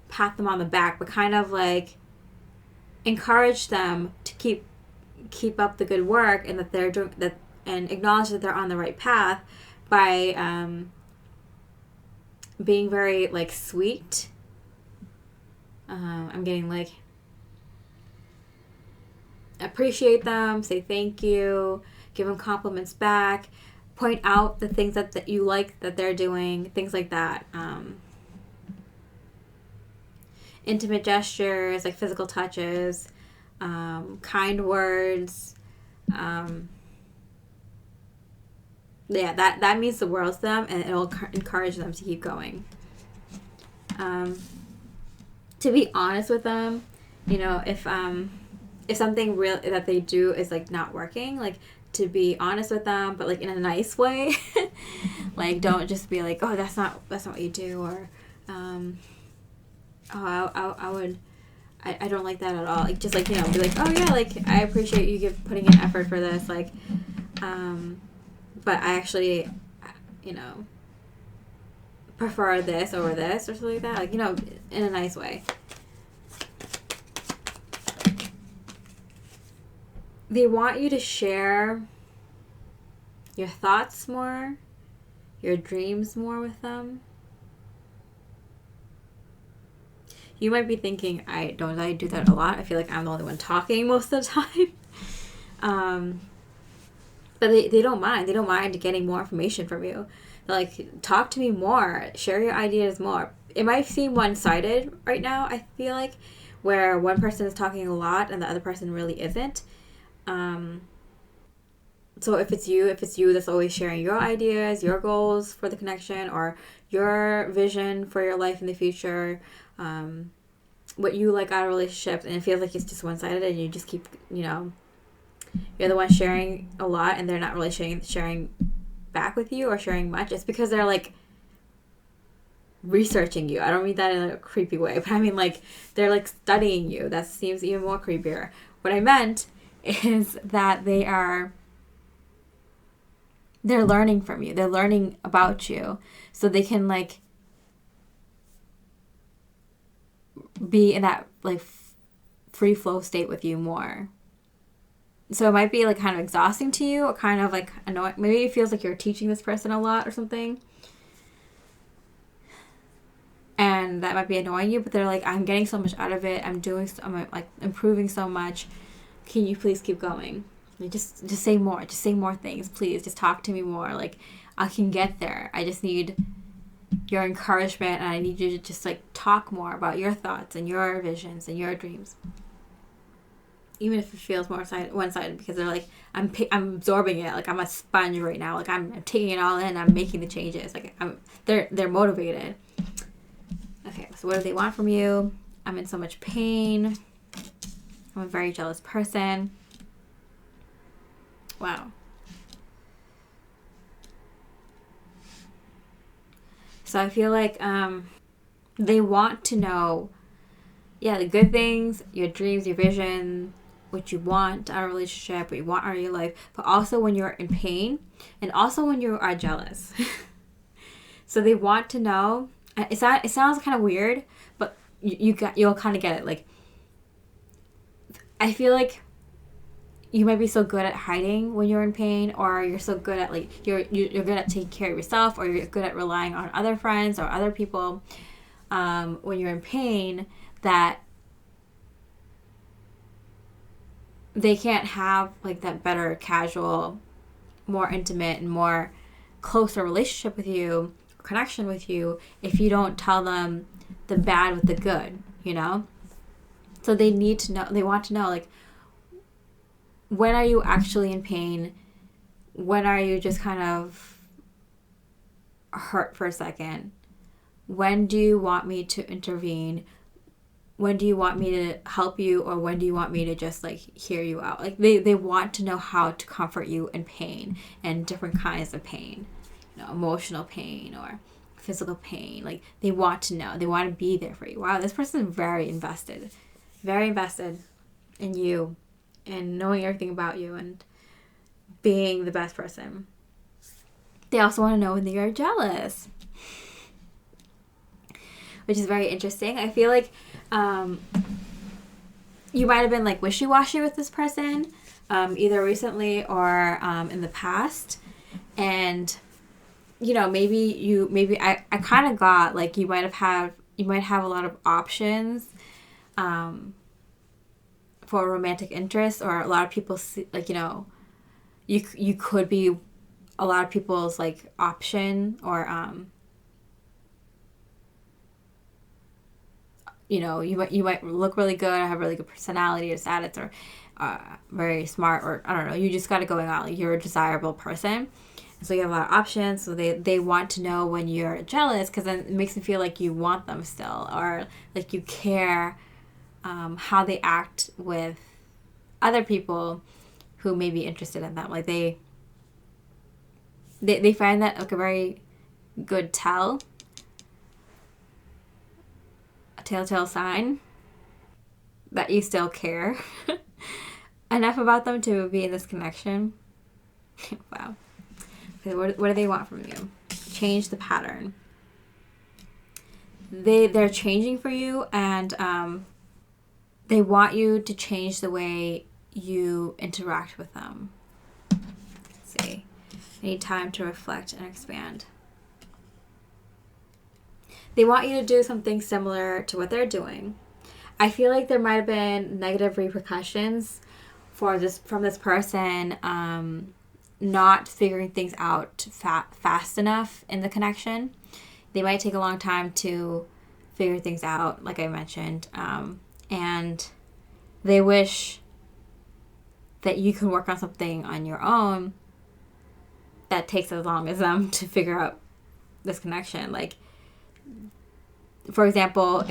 pat them on the back, but kind of like encourage them to keep up the good work, and that they're doing that, and acknowledge that they're on the right path by being very like sweet. I'm getting like, appreciate them, say thank you, give them compliments back, point out the things that you like that they're doing, things like that. Intimate gestures, like physical touches, kind words. Yeah, that means the world to them, and it'll encourage them to keep going. To be honest with them, you know, if something real that they do is like not working, like to be honest with them, but like in a nice way. Like, don't just be like, oh, that's not what you do, or I don't like that at all. Like, just like, you know, be like, oh yeah, like I appreciate you putting in effort for this, like, but I actually, you know, prefer this over this, or something like that. Like, you know, in a nice way. They want you to share your thoughts more, your dreams more with them. You might be thinking, I do that a lot? I feel like I'm the only one talking most of the time. But they don't mind. They don't mind getting more information from you. They're like, talk to me more. Share your ideas more. It might seem one-sided right now, I feel like, where one person is talking a lot and the other person really isn't. So if it's you that's always sharing your ideas, your goals for the connection, or your vision for your life in the future, what you like out of relationships, and it feels like it's just one-sided, and you just keep, you know, you're the one sharing a lot and they're not really sharing back with you or sharing much, it's because they're like researching you. I don't mean that in a creepy way, but I mean like they're like studying you. That seems even more creepier. What I meant is that they're learning from you. They're learning about you, so they can like be in that like free flow state with you more. So it might be like kind of exhausting to you, or kind of like annoying. Maybe it feels like you're teaching this person a lot or something, and that might be annoying you. But they're like, I'm getting so much out of it. I'm like improving so much. Can you please keep going? Like, just say more. Just say more things, please. Just talk to me more. Like, I can get there. I just need your encouragement, and I need you to just like talk more about your thoughts and your visions and your dreams. Even if it feels more one-sided, because they're like, I'm absorbing it. Like, I'm a sponge right now. Like, I'm taking it all in. I'm making the changes. Like, they're motivated. Okay, so what do they want from you? I'm in so much pain. I'm a very jealous person. Wow. So I feel like they want to know, yeah, the good things, your dreams, your vision, what you want out of a relationship, what you want out of your life, but also when you're in pain, and also when you are jealous. So they want to know. It sounds kind of weird, but you'll kind of get it. Like, I feel like you might be so good at hiding when you're in pain, or you're so good at like you're good at taking care of yourself, or you're good at relying on other friends or other people when you're in pain, that they can't have like that better, casual, more intimate and more closer relationship with you, connection with you, if you don't tell them the bad with the good, you know? So they need to know, they want to know, like, when are you actually in pain? When are you just kind of hurt for a second? When do you want me to intervene? When do you want me to help you? Or when do you want me to just like hear you out? Like, they want to know how to comfort you in pain, and different kinds of pain, you know, emotional pain or physical pain. Like, they want to know. They want to be there for you. Wow, this person is very invested in you and knowing everything about you and being the best person. They also want to know when they are jealous, which is very interesting. I feel like you might have been like wishy-washy with this person, either recently or in the past. And, you know, maybe I kind of got like you might have a lot of options for romantic interest, or a lot of people see, like, you know, you could be a lot of people's like option, or you know, you might look really good, or have really good personality, or status, or very smart, or I don't know, you just got it going on, like you're a desirable person. So you have a lot of options. So they want to know when you're jealous, because then it makes them feel like you want them still, or like you care how they act with other people who may be interested in them. Like they find that like a very good telltale sign that you still care enough about them to be in this connection. Wow. Okay, what do they want from you? Change the pattern. They're changing for you, and they want you to change the way you interact with them. Let's see. I need time to reflect and expand. They want you to do something similar to what they're doing. I feel like there might have been negative repercussions from this person not figuring things out fast enough in the connection. They might take a long time to figure things out, like I mentioned. And they wish that you can work on something on your own that takes as long as them to figure out this connection. Like, for example,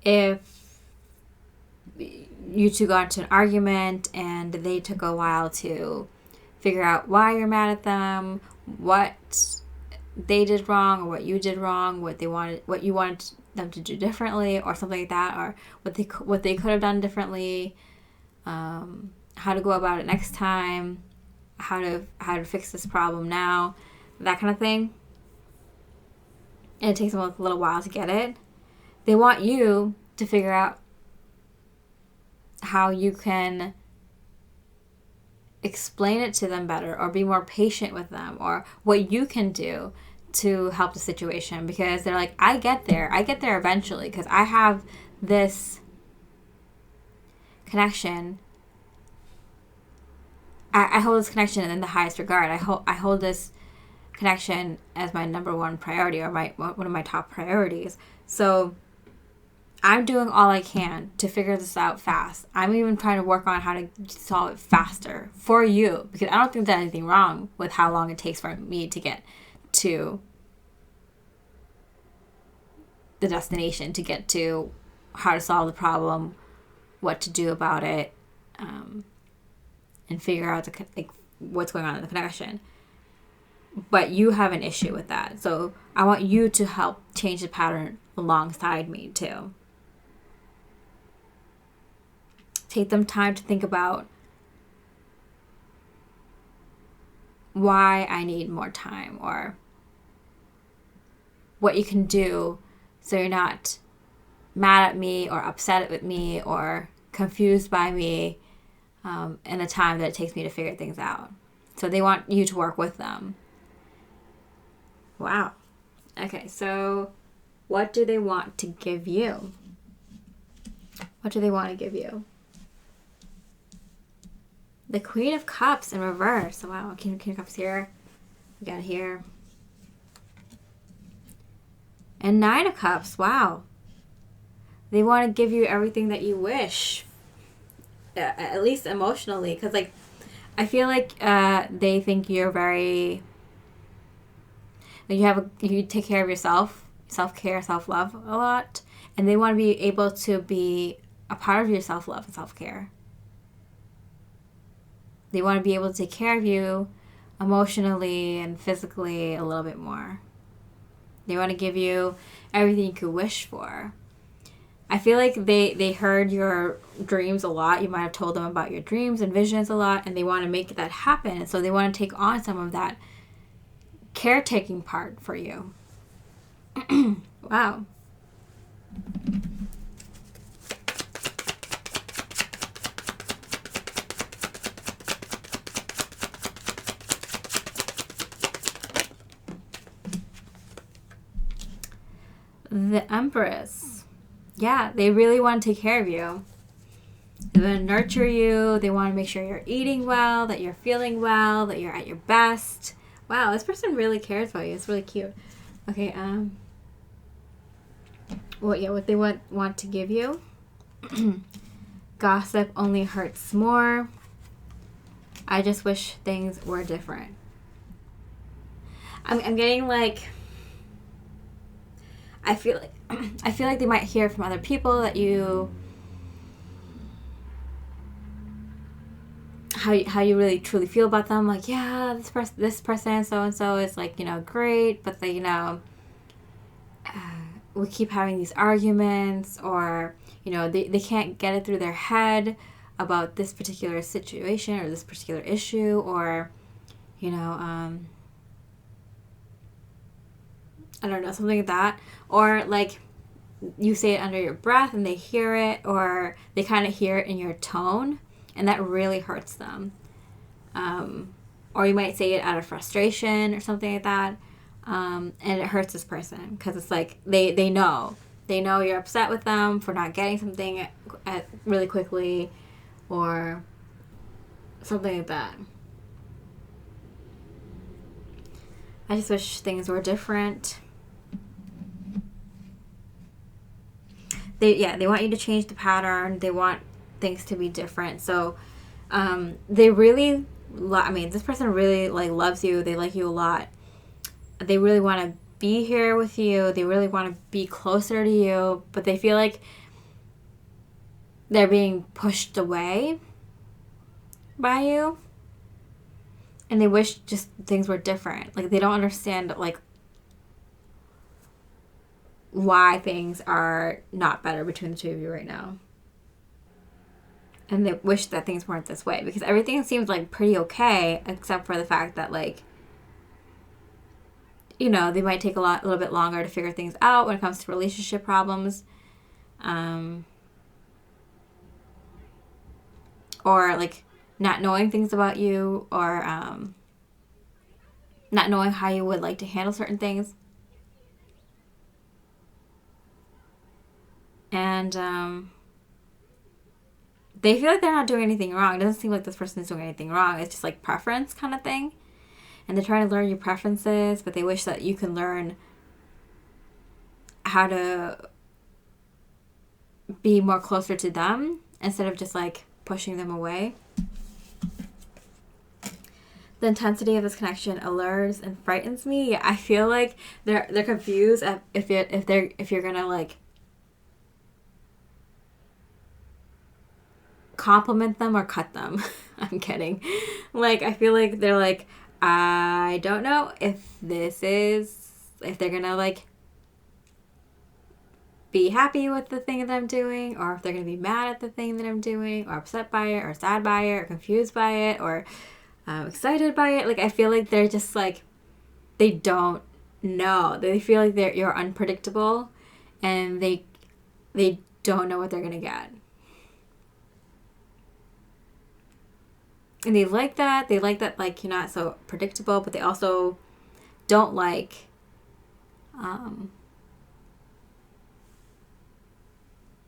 if you two got into an argument and they took a while to figure out why you're mad at them, what they did wrong, or what you did wrong, what you wanted them to do differently, or something like that, or what they could have done differently, how to go about it next time, how to fix this problem now, that kind of thing. And it takes them a little while to get it. They want you to figure out how you can explain it to them better, or be more patient with them, or what you can do to help the situation, because they're like, I get there eventually, because I have this connection. I hold this connection in the highest regard. I hold this connection as my number one priority, or one of my top priorities. So I'm doing all I can to figure this out fast. I'm even trying to work on how to solve it faster for you, because I don't think there's anything wrong with how long it takes for me to get to the destination, to get to how to solve the problem, what to do about it, and figure out what's going on in the connection. But you have an issue with that. So I want you to help change the pattern alongside me too. Take them time to think about why I need more time, or what you can do so you're not mad at me, or upset with me, or confused by me in the time that it takes me to figure things out. So they want you to work with them. Wow. Okay, so what do they want to give you? What do they want to give you? The Queen of Cups in reverse. Wow, Queen of Cups here. We got it here. And Nine of Cups. Wow. They want to give you everything that you wish. At least emotionally. Because, like, I feel like they think you're very... you take care of yourself. Self-care, self-love a lot. And they want to be able to be a part of your self-love and self-care. They want to be able to take care of you emotionally and physically a little bit more. They want to give you everything you could wish for. I feel like they heard your dreams a lot. You might have told them about your dreams and visions a lot, and they want to make that happen. And so they want to take on some of that caretaking part for you. Wow. The Empress. Yeah, they really want to take care of you. They want to nurture you. They want to make sure you're eating well, that you're feeling well, that you're at your best. Wow, this person really cares about you. It's really cute. Okay, what they want to give you. Gossip only hurts more. I just wish things were different. I'm getting like, I feel like they might hear from other people that you, how you really truly feel about them. Like, yeah, this person so and so is like, great, but they, we keep having these arguments, or they can't get it through their head about this particular situation or this particular issue, or I don't know, something like that. Or like you say it under your breath and they hear it, or they kind of hear it in your tone, and that really hurts them. Or you might say it out of frustration or something like that, and it hurts this person because it's like they know you're upset with them for not getting something really quickly, or something like that. I just wish things were different. They want you to change the pattern. They want things to be different. So they really, this person really loves you. They like you a lot. They really want to be here with you. They really want to be closer to you, but they feel like they're being pushed away by you. And they wish just things were different. Like, they don't understand, why things are not better between the two of you right now. And they wish that things weren't this way, because everything seems pretty okay, except for the fact that they might take a little bit longer to figure things out when it comes to relationship problems, or not knowing things about you, or not knowing how you would like to handle certain things. And they feel like they're not doing anything wrong. It doesn't seem like this person is doing anything wrong. It's just preference kind of thing. And they're trying to learn your preferences, but they wish that you can learn how to be more closer to them instead of just pushing them away. The intensity of this connection allures and frightens me. Yeah, I feel like they're confused if you're gonna compliment them or cut them. I'm kidding. I feel like they're I don't know if they're gonna be happy with the thing that I'm doing, or if they're gonna be mad at the thing that I'm doing, or upset by it, or sad by it, or confused by it, or excited by it. I feel like they're just they don't know. They feel like you're unpredictable, and they don't know what they're gonna get. And they like that. They like that, you're not so predictable, but they also don't like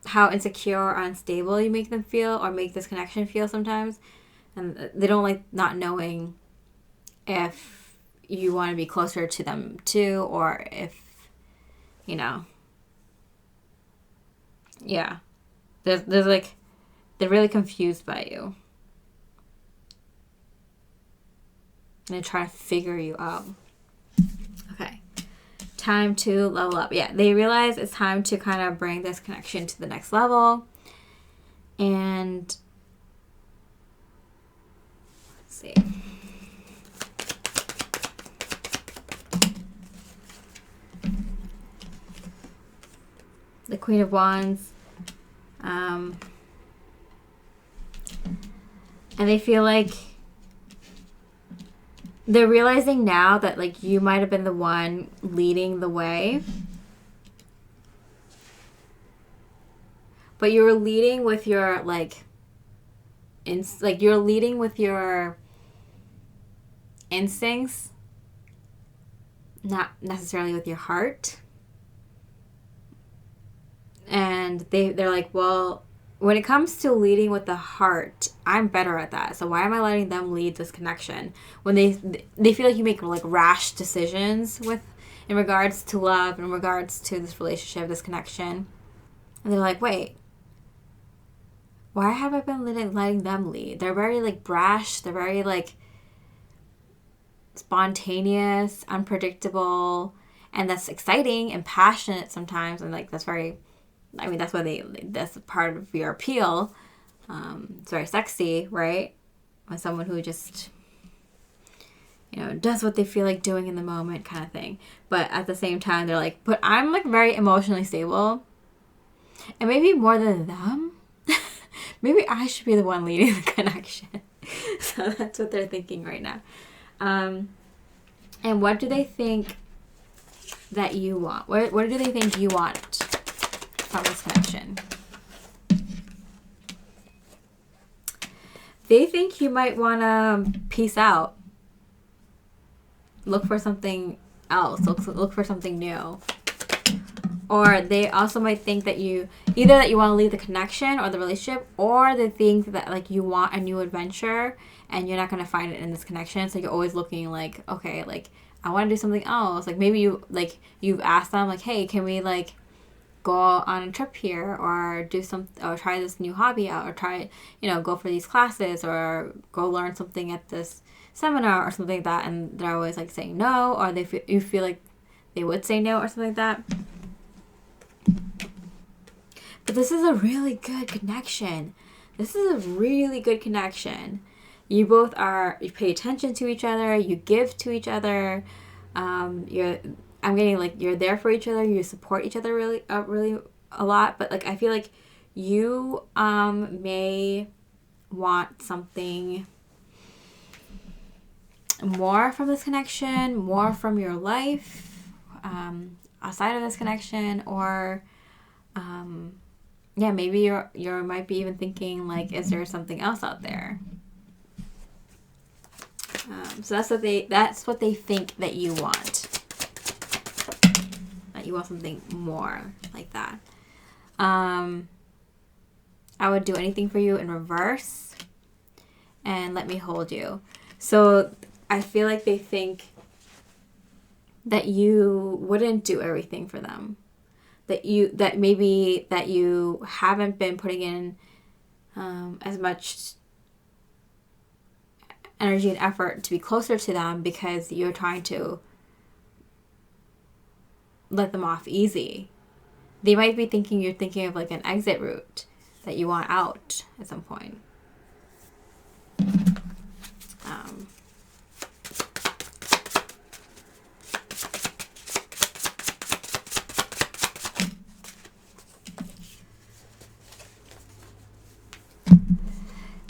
how insecure or unstable you make them feel, or make this connection feel sometimes. And they don't like not knowing if you want to be closer to them too, or if, yeah. There's they're really confused by you. And try to figure you out. Okay. Time to level up. Yeah, they realize it's time to kind of bring this connection to the next level. And let's see. the Queen of Wands. And they feel like they're realizing now that like you might have been the one leading the way. But you're leading with your you're leading with your instincts, not necessarily with your heart. And they're like, well, when it comes to leading with the heart, I'm better at that. So why am I letting them lead this connection? When they feel like you make like rash decisions in regards to love, in regards to this relationship, this connection. And they're like, wait, why have I been letting them lead? They're very like brash. They're very like spontaneous, unpredictable, and that's exciting and passionate sometimes. And like that's very, I mean, that's part of your appeal. It's very sexy, right? When someone who just, does what they feel like doing in the moment kind of thing. But at the same time, they're like, but I'm like very emotionally stable. And maybe more than them. Maybe I should be the one leading the connection. So that's what they're thinking right now. And what do they think that you want? What do they think you want from this connection? They think you might want to peace out. Look for something else. Look for something new. Or they also might think that you want to leave the connection or the relationship, or they think that like you want a new adventure and you're not going to find it in this connection. So you're always looking like, okay, like I want to do something else. Like maybe you've asked them like, hey, can we like go on a trip here, or or try this new hobby out, or try, go for these classes, or go learn something at this seminar or something like that. And they're always like saying no, or you feel like they would say no or something like that. But this is a really good connection. You both you pay attention to each other, you give to each other. I'm getting like you're there for each other, you support each other really a lot. But like I feel like you may want something more from this connection, more from your life, outside of this connection, or maybe you might be even thinking like, is there something else out there? So that's what they think that you want. That you want something more like that. I would do anything for you in reverse, and let me hold you. So I feel like they think that you wouldn't do everything for them. That maybe you haven't been putting in as much energy and effort to be closer to them because you're trying to let them off easy. They might be thinking you're thinking of like an exit route, that you want out at some point.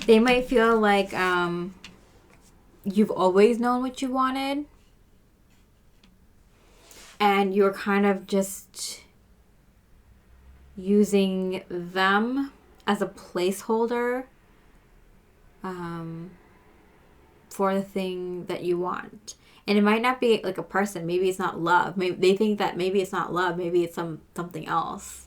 They might feel like you've always known what you wanted, and you're kind of just using them as a placeholder for the thing that you want. And it might not be like a person. Maybe it's not love. Maybe they think that maybe it's not love. Maybe it's something else,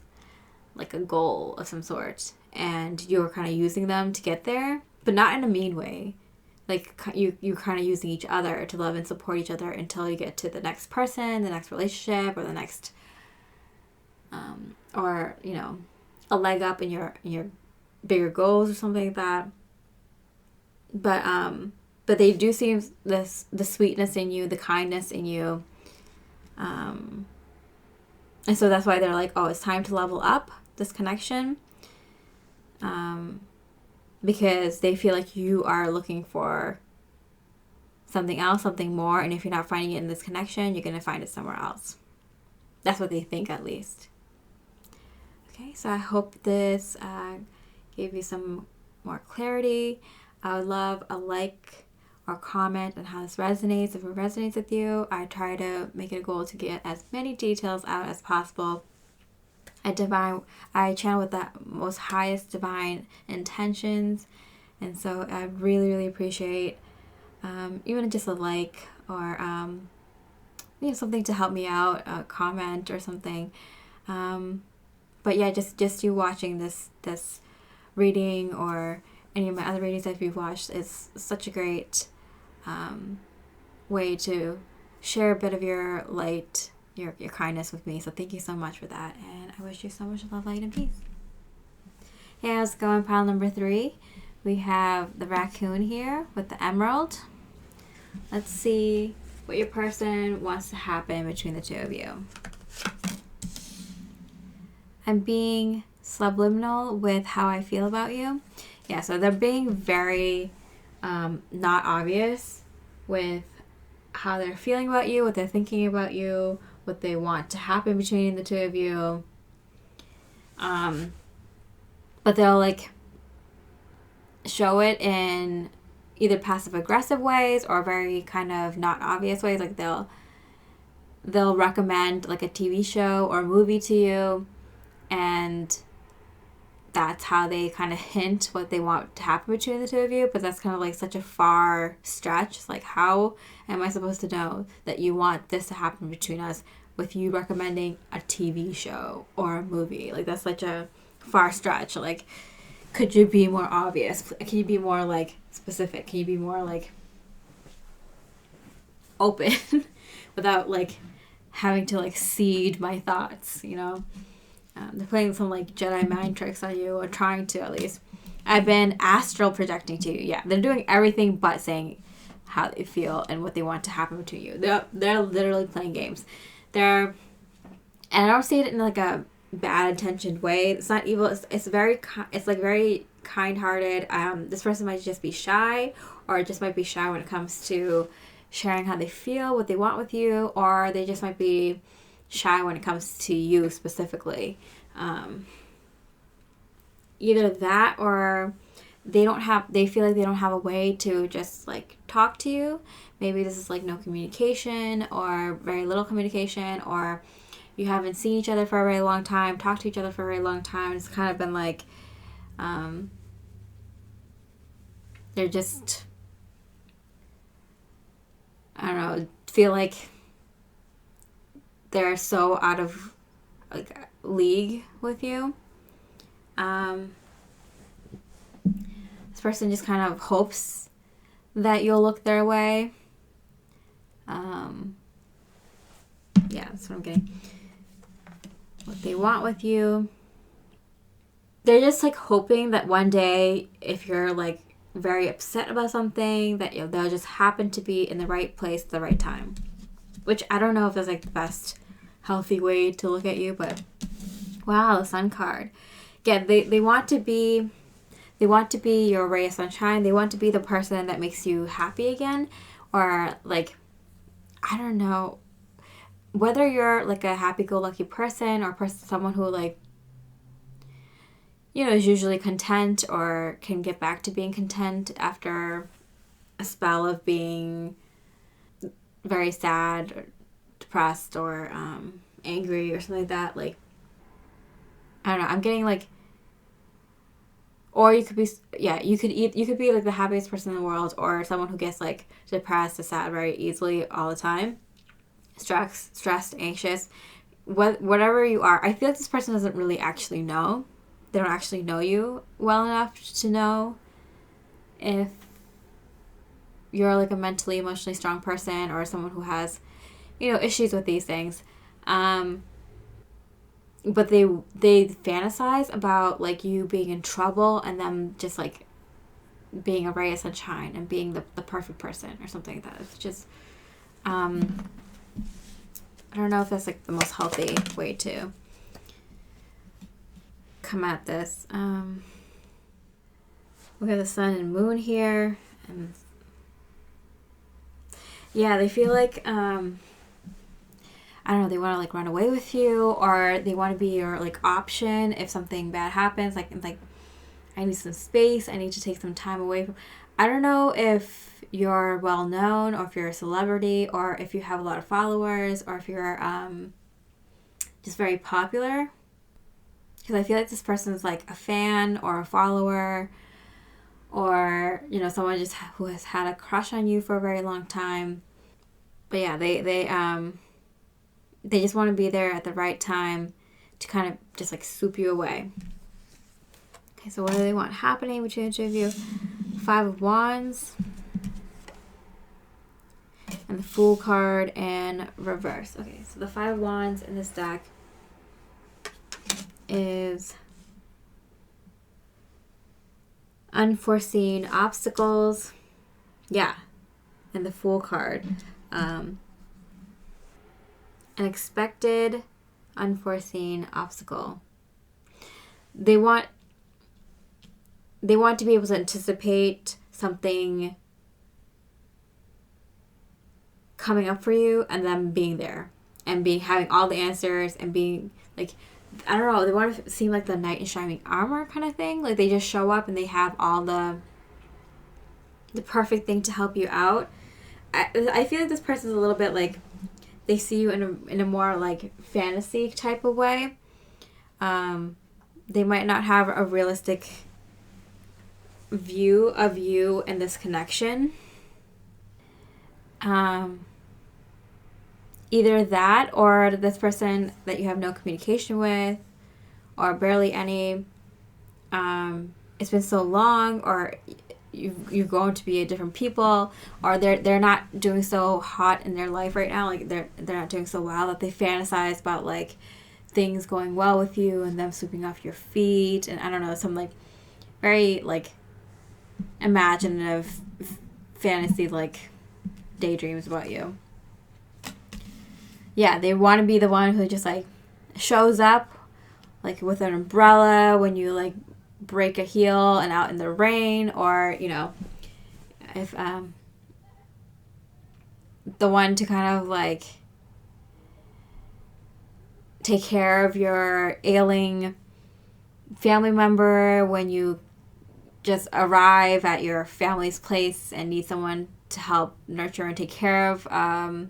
like a goal of some sort. And you're kind of using them to get there, but not in a mean way. Like you're kind of using each other to love and support each other until you get to the next person, the next relationship, or the next, or a leg up in your bigger goals or something like that. But they do see the sweetness in you, the kindness in you, and so that's why they're like, oh, it's time to level up this connection. Because they feel like you are looking for something else, something more, and if you're not finding it in this connection, you're going to find it somewhere else. That's what they think, at least. Okay, so I hope this gave you some more clarity. I would love a like or comment on how this resonates. If it resonates with you, I try to make it a goal to get as many details out as possible. I channel with the most highest divine intentions, and so I really, really appreciate even just a like or something to help me out, a comment or something. But yeah, just you watching this reading or any of my other readings that you've watched is such a great way to share a bit of your light, your kindness with me. So thank you so much for that, and I wish you so much love, light, and peace. Hey, how's it going? Pile number 3. We have the Racoon here with the emerald. Let's see what your person wants to happen between the two of you. I'm being subliminal with how I feel about you. Yeah, so they're being very not obvious with how they're feeling about you, what they're thinking about you, what they want to happen between the two of you. But they'll like show it in either passive aggressive ways or very kind of not obvious ways. Like they'll recommend like a TV show or a movie to you, and that's how they kind of hint what they want to happen between the two of you. But that's kind of like such a far stretch. It's like, how am I supposed to know that you want this to happen between us with you recommending a TV show or a movie? Like, that's such a far stretch. Like, could you be more obvious? Can you be more like specific? Can you be more like open without like having to like seed my thoughts, you know? They're playing some like Jedi mind tricks on you, or trying to at least. I've been astral projecting to you. Yeah, they're doing everything but saying how they feel and what they want to happen to you. They're literally playing games. And I don't see it in like a bad intentioned way. It's not evil. It's very kind-hearted. This person might just be shy, or just might be shy when it comes to sharing how they feel, what they want with you, or they just might be shy when it comes to you specifically. Either that, or they feel like they don't have a way to just like talk to you. Maybe this is like no communication or very little communication, or you haven't seen each other for a very long time, talked to each other for a very long time. It's kind of been like they're just, I don't know, feel like they're so out of like league with you. This person just kind of hopes that you'll look their way. Yeah, that's what I'm getting. What they want with you. They're just like hoping that one day, if you're like very upset about something, that they'll just happen to be in the right place at the right time. Which I don't know if that's like the best healthy way to look at you, but wow, the Sun card. Yeah, they want to be your ray of sunshine. They want to be the person that makes you happy again, or like, I don't know, whether you're like a happy-go-lucky person or someone who like, you know, is usually content or can get back to being content after a spell of being very sad or depressed or angry or something like that. Like, I don't know, I'm getting like, or you could be, yeah, you could be like the happiest person in the world, or someone who gets like depressed or sad very easily all the time, stressed, anxious, whatever you are. I feel like this person doesn't really actually know. They don't actually know you well enough to know if you're like a mentally, emotionally strong person, or someone who has, you know, issues with these things. But they fantasize about like you being in trouble and them just like being a ray of sunshine and being the perfect person or something like that. It's just, I don't know if that's like the most healthy way to come at this. We have the sun and moon here, and yeah, they feel like, I I don't know, they want to like run away with you, or they want to be your like option if something bad happens. Like I need some space. I need to take some time away from. I don't know if you're well known, or if you're a celebrity, or if you have a lot of followers, or if you're just very popular. Because I feel like this person is like a fan or a follower, or you know, someone just who has had a crush on you for a very long time. But yeah, they just want to be there at the right time to kind of just like swoop you away. Okay, so what do they want happening between the two of you? 5 of Wands. And the Fool card in reverse. Okay, so the 5 of Wands in this deck is unforeseen obstacles. Yeah. And the Fool card. An expected, unforeseen obstacle. They want to be able to anticipate something coming up for you and them being there and having all the answers and being like, I don't know, they want to seem like the knight in shining armor kind of thing. Like they just show up and they have all the perfect thing to help you out. I feel like this person's a little bit like, they see you in a more like fantasy type of way. They might not have a realistic view of you in this connection. Either that, or this person that you have no communication with, or barely any. It's been so long, or you're going to be a different people, or they're not doing so hot in their life right now. Like they're not doing so well that they fantasize about like things going well with you and them swooping off your feet, and I don't know, some like very like imaginative fantasy like daydreams about you. Yeah, they want to be the one who just like shows up like with an umbrella when you like break a heel and out in the rain, or you know, if the one to kind of like take care of your ailing family member when you just arrive at your family's place and need someone to help nurture and take care of a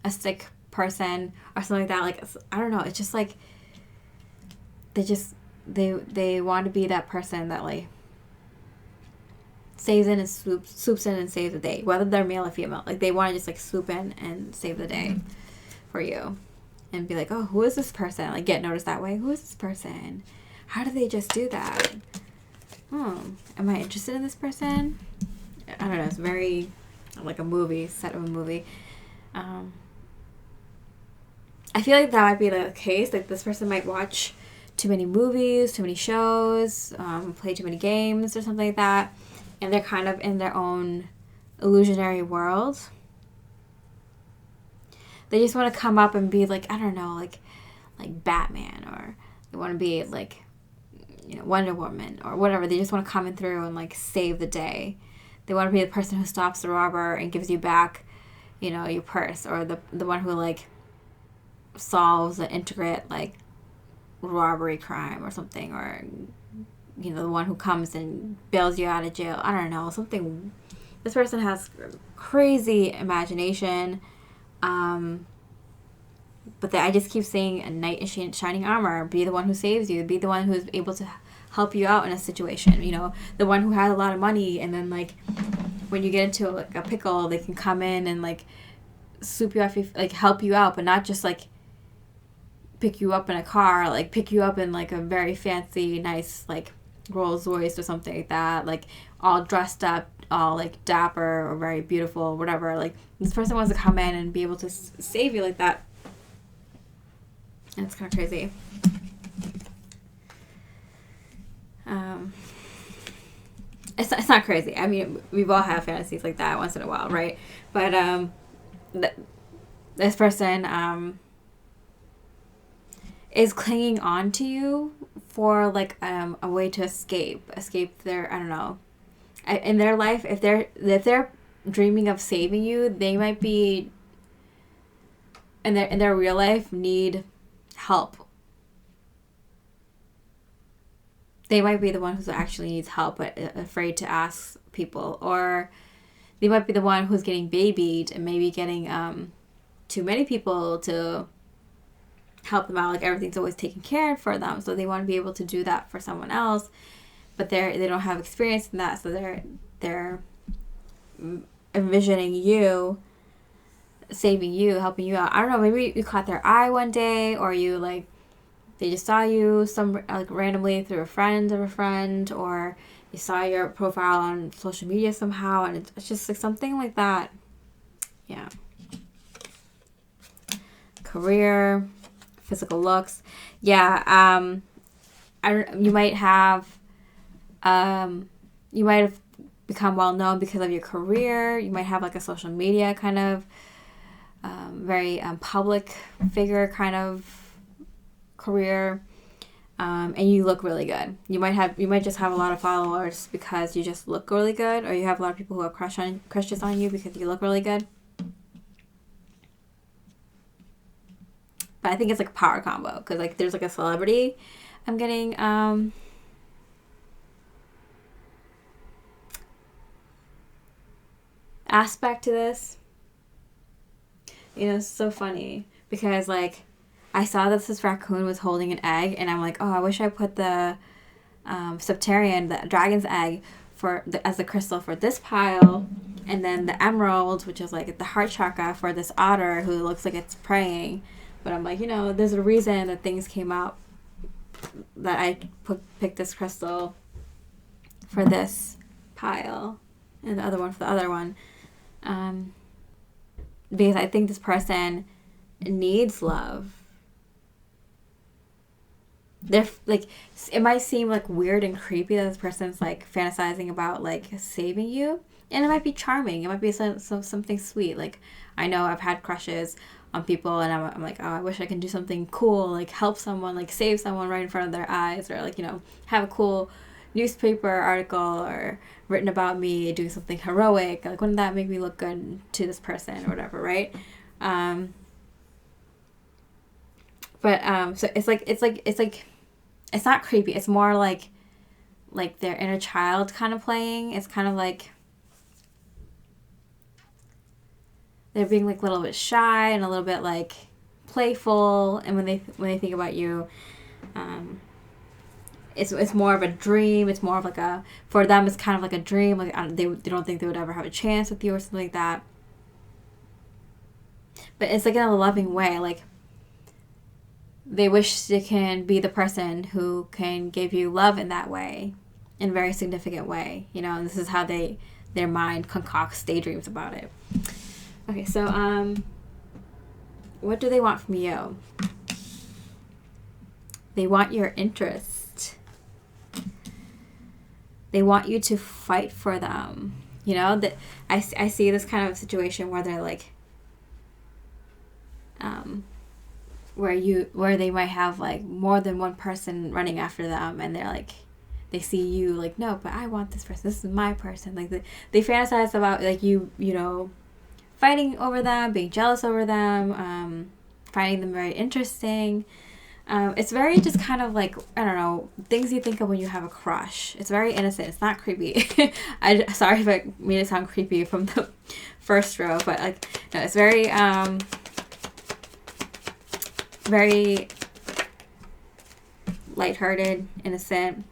sick person or something like that. Like, I don't know, it's just like they want to be that person that like saves in and swoops in and saves the day, whether they're male or female. Like they want to just like swoop in and save the day for you and be like, oh, who is this person? Like get noticed that way. Who is this person? How do they just do that? Am I interested in this person? I don't know. It's very like a movie, set of a movie. I feel like that might be the case. Like this person might watch too many movies, too many shows, play too many games or something like that. And they're kind of in their own illusionary world. They just want to come up and be like, I don't know, like Batman, or they want to be like, you know, Wonder Woman or whatever. They just want to come in through and like save the day. They want to be the person who stops the robber and gives you back, you know, your purse, or the one who like solves an intricate like robbery crime or something, or you know, the one who comes and bails you out of jail. I don't know, something. This person has crazy imagination, but I just keep saying a knight in shining armor. Be the one who saves you. Be the one who's able to help you out in a situation. You know, the one who has a lot of money, and then like when you get into like a pickle, they can come in and like swoop you off, like help you out, but not just like pick you up in a car, like pick you up in like a very fancy, nice like Rolls Royce or something like that, like all dressed up, all like dapper or very beautiful, whatever. Like this person wants to come in and be able to save you like that. And it's kind of crazy. It's not crazy. I mean, we've all had fantasies like that once in a while, right? But this person is clinging on to you for like a way to escape their, I don't know, in their life. If they're dreaming of saving you, they might be in their real life need help. They might be the one who actually needs help but afraid to ask people, or they might be the one who's getting babied and maybe getting too many people to help them out. Like everything's always taken care of for them, so they want to be able to do that for someone else, but they don't have experience in that, so they're envisioning you saving you, helping you out. I don't know, maybe you caught their eye one day, or you like they just saw you randomly through a friend of a friend, or you saw your profile on social media somehow, and it's just like something like that. Yeah. Career, physical looks. Yeah. You might have become well known because of your career. You might have like a social media kind of very public figure kind of career, and you look really good. You might just have a lot of followers because you just look really good, or you have a lot of people who have crushes on you because you look really good. But I think it's like a power combo, because like there's like a celebrity I'm getting aspect to this. It's so funny because like I saw that this Racoon was holding an egg, and I'm like, oh, I wish I put the Septarian, the dragon's egg, as the crystal for this pile, and then the emerald, which is like the heart chakra, for this otter who looks like it's praying. But I'm like, there's a reason that things came out that I picked this crystal for this pile and the other one for the other one, because I think this person needs love. They're like, it might seem like weird and creepy that this person's like fantasizing about like saving you, and it might be charming. It might be something sweet. Like, I know I've had crushes on people, and I'm like, oh, I wish I can do something cool, like help someone, like save someone right in front of their eyes, or like have a cool newspaper article or written about me doing something heroic. Like, wouldn't that make me look good to this person or whatever, right? So it's not creepy. It's more like their inner child kind of playing. It's kind of like they're being like a little bit shy and a little bit like playful. And when they think about you, it's more of a dream. It's more of like for them, it's kind of like a dream. Like they don't think they would ever have a chance with you or something like that. But it's like in a loving way. Like, they wish they can be the person who can give you love in that way, in a very significant way, and this is how their mind concocts daydreams about it. Okay, so what do they want from you? They want your interest. They want you to fight for them. That I see this kind of situation where they're like, where they might have like more than one person running after them, and they're like, they see you like, no, but I want this person, this is my person. Like they fantasize about like you fighting over them, being jealous over them, finding them very interesting. It's very just kind of like, I don't know, things you think of when you have a crush. It's very innocent. It's not creepy. Sorry if I made it sound creepy from the first row, but like, no, it's very very lighthearted, innocent.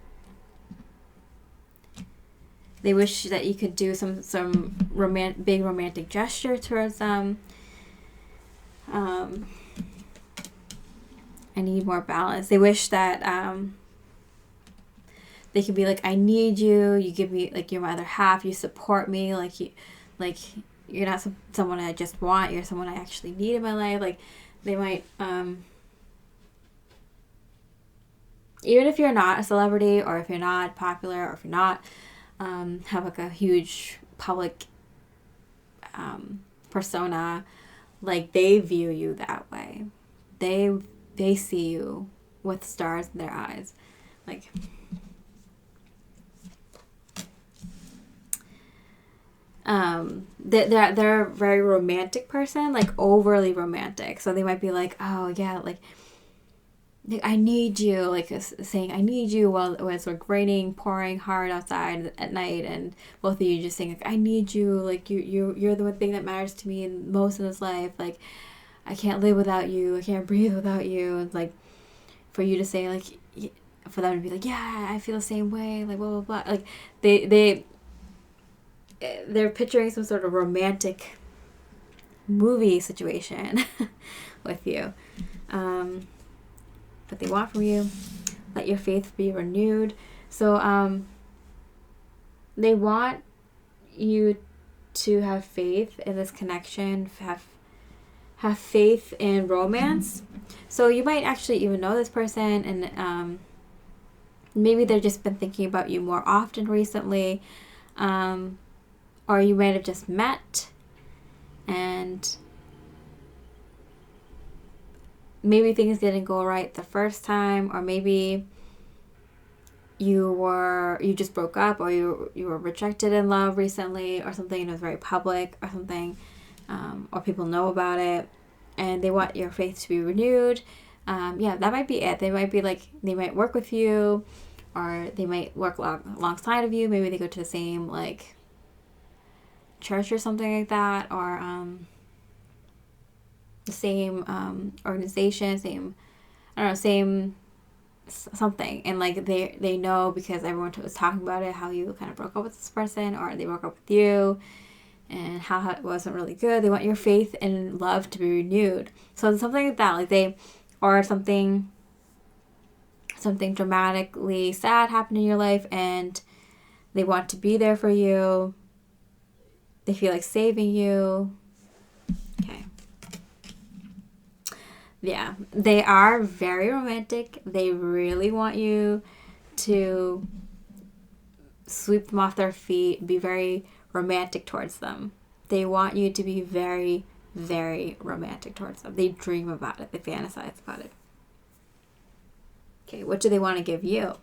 They wish that you could do some big romantic gesture towards them. I need more balance. They wish that they could be like, I need you. You give me, like, you're my other half. You support me. You're not someone I just want. You're someone I actually need in my life. Like, they might, even if you're not a celebrity, or if you're not popular, or if you're not have like a huge public persona, like, they view you that way. They see you with stars in their eyes. Like, they're a very romantic person, like overly romantic. So they might be like, oh yeah, like I need you, like saying I need you while it's like raining, pouring hard outside at night, and both of you just saying like I need you, like you're the one thing that matters to me in most of this life. Like I can't live without you, I can't breathe without you. And like for you to say like, for them to be like, yeah, I feel the same way, like blah blah blah. Like they're picturing some sort of romantic movie situation with you. What they want from you, let your faith be renewed. So they want you to have faith in this connection, have faith in romance. So you might actually even know this person, and maybe they've just been thinking about you more often recently, or you might have just met, and maybe things didn't go right the first time, or maybe you just broke up, or you were rejected in love recently, or something, and it was very public, or something, or people know about it, and they want your faith to be renewed. That might be it. They might be like, they might work with you, or they might work alongside of you. Maybe they go to the same like church or something like that, or the same organization, same something, and like they know because everyone was talking about it, how you kind of broke up with this person, or they broke up with you, and how it wasn't really good. They want your faith and love to be renewed. So it's something like that, or something dramatically sad happened in your life, and they want to be there for you. They feel like saving you. Okay. Yeah, they are very romantic. They really want you to sweep them off their feet, be very romantic towards them. They want you to be very, very romantic towards them. They dream about it. They fantasize about it. Okay, what do they want to give you?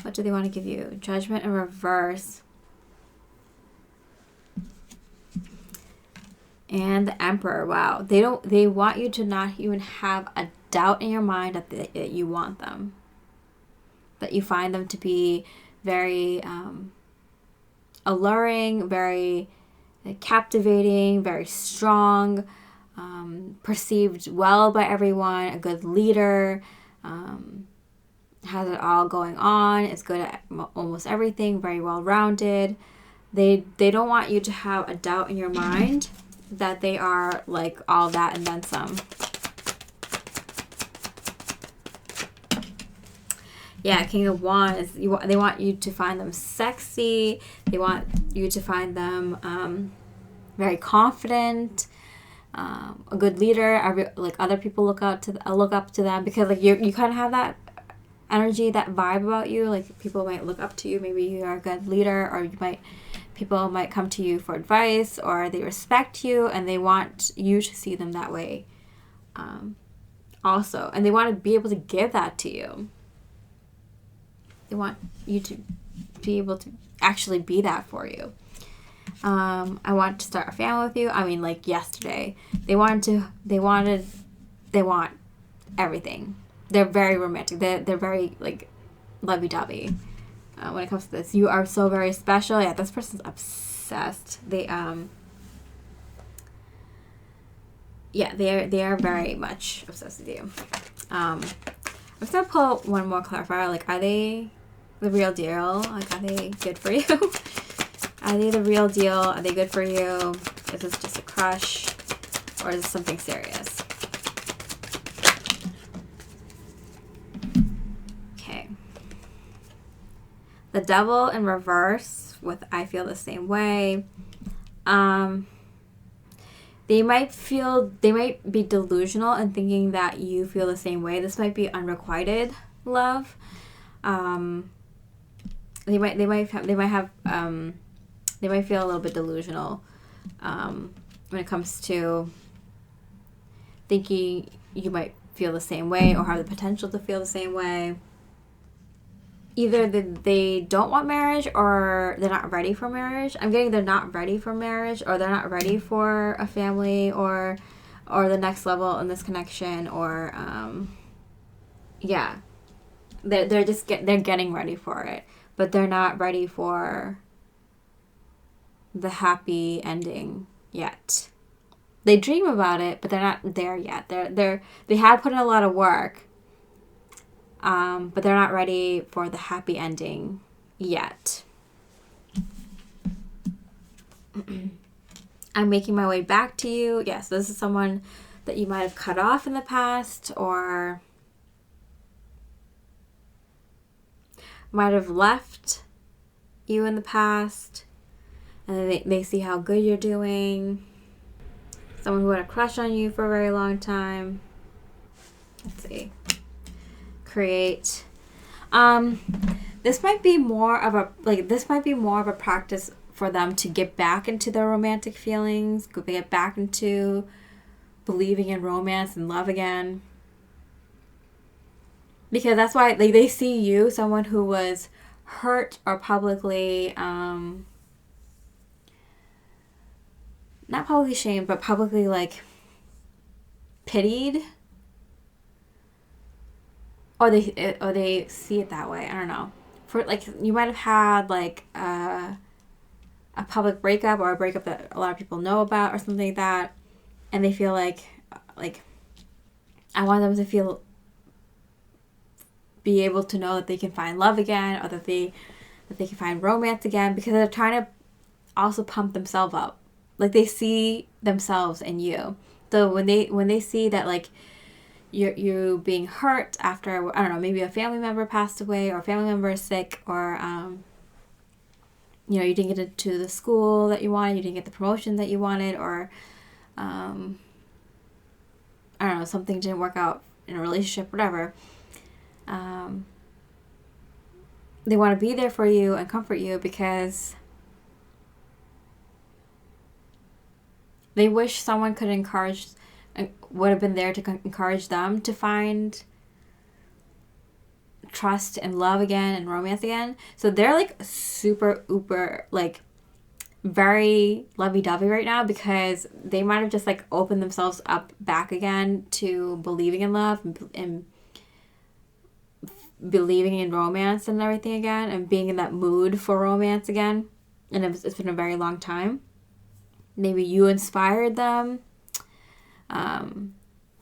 What do they want to give you? Judgment in reverse. And the Emperor. Wow. They want you to not even have a doubt in your mind that you want them. That you find them to be very alluring, very captivating, very strong, perceived well by everyone, a good leader, has it all going on, is good at almost everything, very well-rounded. They don't want you to have a doubt in your mind that they are like all that and then some. Yeah, King of Wands. They want you to find them sexy. They want you to find them very confident, a good leader. Like other people look up to them, because like you kind of have that energy, that vibe about you. Like people might look up to you. Maybe you are a good leader, or people might come to you for advice, or they respect you, and they want you to see them that way also. And they want to be able to give that to you. They want you to be able to actually be that for you. I want to start a family with you. I mean, like yesterday. They want everything. They're very romantic. They're very, like, lovey-dovey. When it comes to this, you are so very special. Yeah, this person's obsessed. They are very much obsessed with you. I'm just gonna pull one more clarifier. Like, are they the real deal? Like, are they good for you? Are they the real deal? Are they good for you? Is this just a crush, or is this something serious? The Devil in reverse with I feel the same way. They might be delusional in thinking that you feel the same way. This might be unrequited love. They might feel a little bit delusional when it comes to thinking you might feel the same way, or have the potential to feel the same way. either they don't want marriage or they're not ready for marriage. I'm getting they're not ready for marriage, or they're not ready for a family, or the next level in this connection, or yeah, they're just they're getting ready for it, but they're not ready for the happy ending yet. They dream about it, but they're not there yet. They have put in a lot of work, but they're not ready for the happy ending yet. I'm making my way back to you. Yes, this is someone that you might have cut off in the past, or might have left you in the past, and they see how good you're doing. Someone who had a crush on you for a very long time. Let's see. Create. This might be more of a practice for them to get back into their romantic feelings, get back into believing in romance and love again. Because that's why they see you, someone who was hurt or publicly, not publicly shamed, but publicly pitied. Or they see it that way. I don't know. For you might have had a public breakup, or a breakup that a lot of people know about, or something like that, and they feel like I want them to be able to know that they can find love again, or that they can find romance again, because they're trying to also pump themselves up. They see themselves in you. So when they see that you being hurt after, I don't know, maybe a family member passed away, or a family member is sick, or you didn't get into the school that you wanted, you didn't get the promotion that you wanted, or I don't know, something didn't work out in a relationship, whatever. They want to be there for you and comfort you, because they wish someone would have been there to encourage them to find trust and love again and romance again. So they're super uber very lovey-dovey right now, because they might have just opened themselves up back again to believing in love and believing in romance and everything again, and being in that mood for romance again. And it's been a very long time. Maybe you inspired them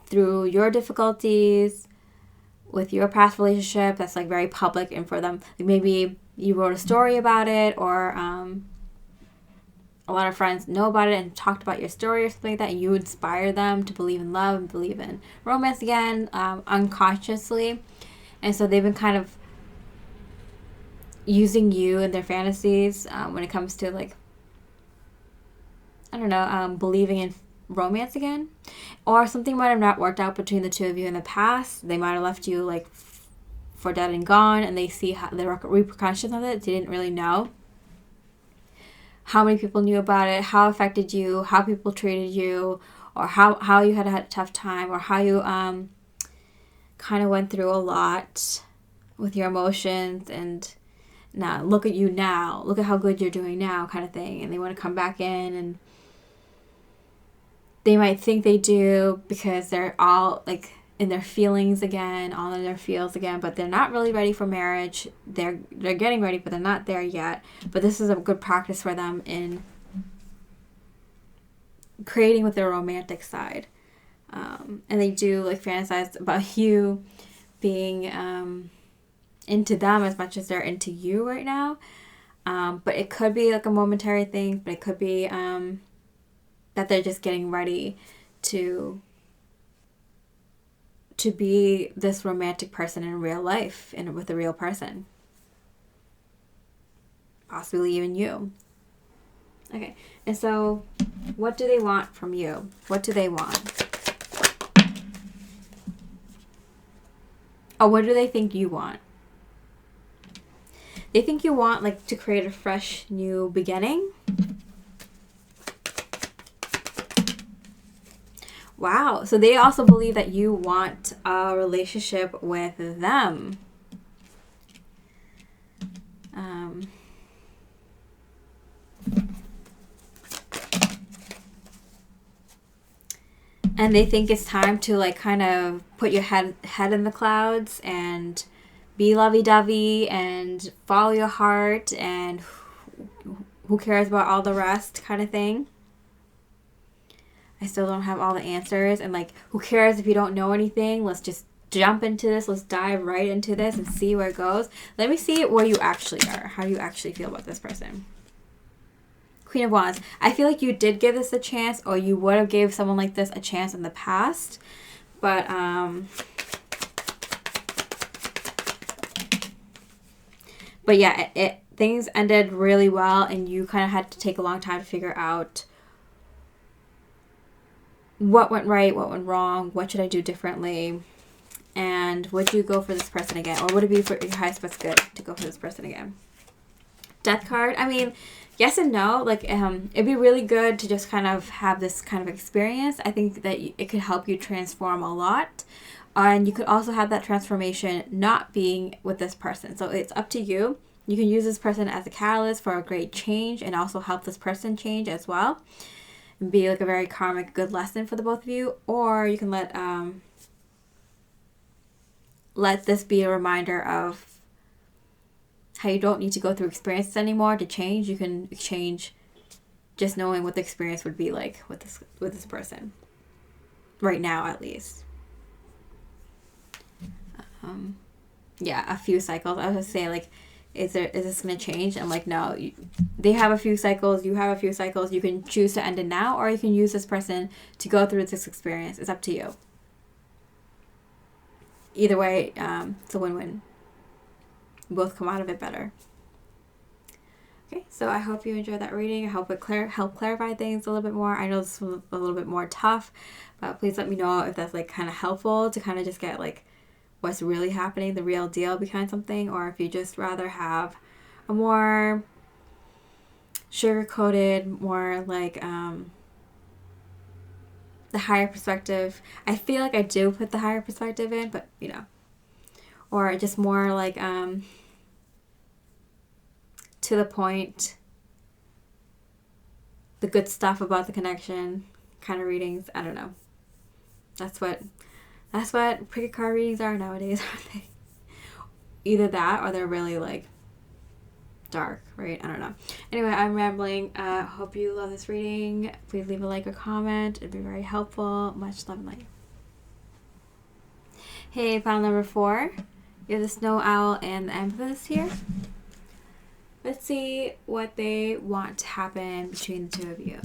through your difficulties with your past relationship that's very public, and for them, maybe you wrote a story about it, or a lot of friends know about it and talked about your story or something like that, and you inspire them to believe in love and believe in romance again, unconsciously. And so they've been kind of using you in their fantasies when it comes to I don't know, believing in romance again. Or something might have not worked out between the two of you in the past. They might have left you for dead and gone, and they see the repercussions of it. They didn't really know how many people knew about it, how it affected you, how people treated you, or how you had a tough time, or how you kind of went through a lot with your emotions, and now look at you now, look at how good you're doing now, kind of thing. And they want to come back in, and they might think they do because they're all in their feelings again, all in their feels again, but they're not really ready for marriage. They're getting ready, but they're not there yet. But this is a good practice for them in creating with their romantic side. And they do fantasize about you being into them as much as they're into you right now. But it could be a momentary thing, but it could be that they're just getting ready to be this romantic person in real life and with a real person. Possibly even you. Okay, and so what do they want from you? What do they want? Or what do they think you want? They think you want to create a fresh new beginning. Wow. So they also believe that you want a relationship with them. And they think it's time to like kind of put your head in the clouds and be lovey-dovey and follow your heart and who cares about all the rest kind of thing. I still don't have all the answers, and like, who cares if you don't know anything? Let's just jump into this. Let's dive right into this and see where it goes. Let me see where you actually are. How do you actually feel about this person? Queen of Wands. I feel like you did give this a chance, or you would have gave someone like this a chance in the past. But yeah, things ended really well, and you kind of had to take a long time to figure out what went right, what went wrong, what should I do differently, and would you go for this person again, or would it be for your highest best good to go for this person again? Death card. I mean, yes and no. Like, it'd be really good to just kind of have this kind of experience. I think that it could help you transform a lot, and you could also have that transformation not being with this person. So it's up to you. You can use this person as a catalyst for a great change, and also help this person change as well, and be like a very karmic good lesson for the both of you. Or you can let this be a reminder of how you don't need to go through experiences anymore to change. You can change just knowing what the experience would be like with this person right now, at least. Yeah, a few cycles. I was gonna say, like, is this gonna change? I'm like, no. They have a few cycles. You have a few cycles. You can choose to end it now, or you can use this person to go through this experience. It's up to you. Either way, it's a win-win. Both come out of it better. Okay, so I hope you enjoyed that reading. I hope it help clarify things a little bit more. I know this was a little bit more tough, but please let me know if that's like kind of helpful to kind of just get like what's really happening, the real deal behind something, or if you just rather have a more sugar-coated, more like the higher perspective. I feel like I do put the higher perspective in, but you know, or just more like to the point, the good stuff about the connection kind of readings. I don't know. That's what cricket card readings are nowadays, aren't they? Either that, or they're really like dark, right? I don't know. Anyway, I'm rambling. Hope you love this reading. Please leave a like or comment. It'd be very helpful. Much love and light. Hey, file number 4. You have the Snow Owl and the Amethyst here. Let's see what they want to happen between the two of you.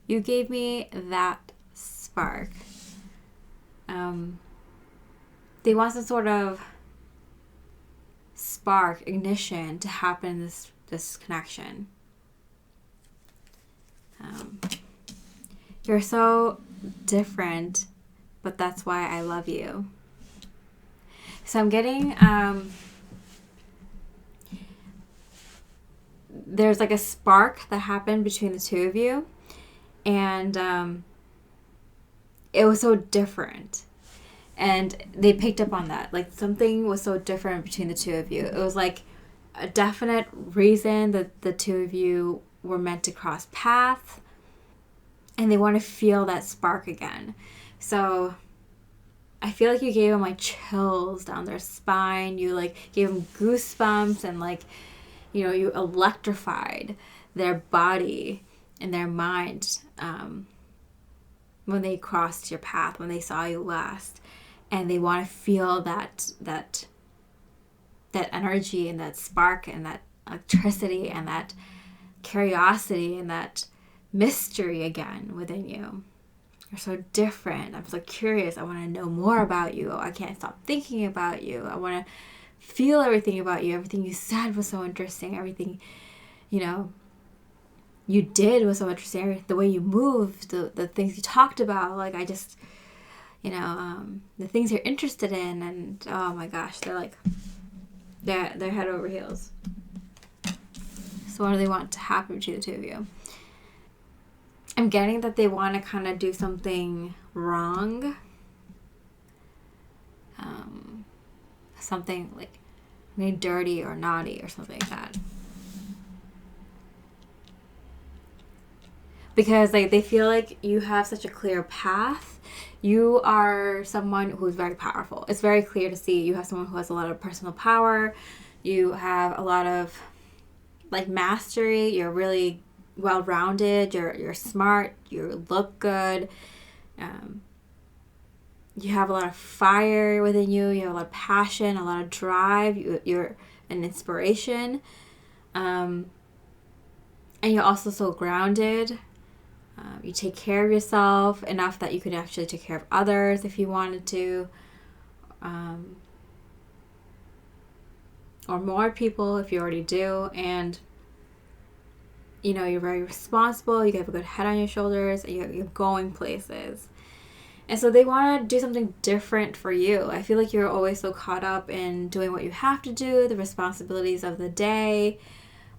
You gave me that spark. They want some sort of spark, ignition to happen in this connection. You're so different, but that's why I love you. So I'm getting there's like a spark that happened between the two of you, and it was so different. And they picked up on that. Like, something was so different between the two of you. It was like a definite reason that the two of you were meant to cross paths. And they want to feel that spark again. So I feel like you gave them like chills down their spine. You like gave them goosebumps, and like, you know, you electrified their body and their mind when they crossed your path, when they saw you last. And they want to feel that energy and that spark and that electricity and that curiosity and that mystery again within you. You're so different. I'm so curious. I want to know more about you. I can't stop thinking about you. I want to feel everything about you. Everything you said was so interesting. Everything, you know, you did was so interesting. The way you moved, the things you talked about. Like, I just... you know, the things you're interested in, and oh my gosh, they're like, they're head over heels. So what do they want to happen between the two of you? I'm getting that they want to kind of do something wrong. Something like maybe dirty or naughty or something like that. because like they feel like you have such a clear path. You are someone who's very powerful. It's very clear to see you have someone who has a lot of personal power. You have a lot of like mastery. You're really well-rounded. You're smart. You look good. You have a lot of fire within you. You have a lot of passion, a lot of drive. You're an inspiration. And you're also so grounded. You take care of yourself enough that you can actually take care of others if you wanted to. Or more people if you already do. And, you know, you're very responsible. You have a good head on your shoulders. And you're going places. And so they want to do something different for you. I feel like you're always so caught up in doing what you have to do, the responsibilities of the day,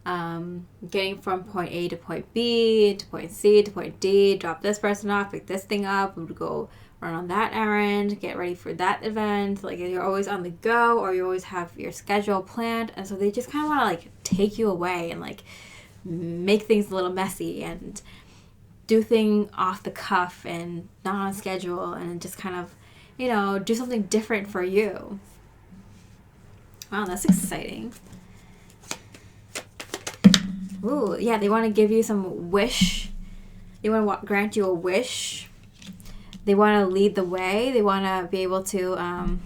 getting from point A to point B, to point C, to point D, drop this person off, pick this thing up, go run on that errand, get ready for that event. Like you're always on the go, or you always have your schedule planned. And so they just kind of want to like take you away and like make things a little messy and do things off the cuff and not on schedule, and just kind of, you know, do something different for you. Wow, that's exciting. Ooh, yeah, they want to give you some wish. They want to grant you a wish. They want to lead the way. They want to be able to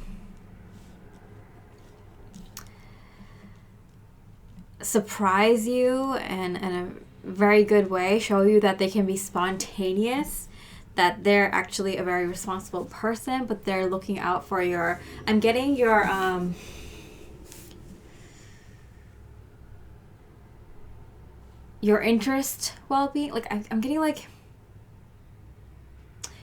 surprise you and in a very good way, show you that they can be spontaneous, that they're actually a very responsible person, but they're looking out for your, I'm getting your interest well-being. Like I'm getting like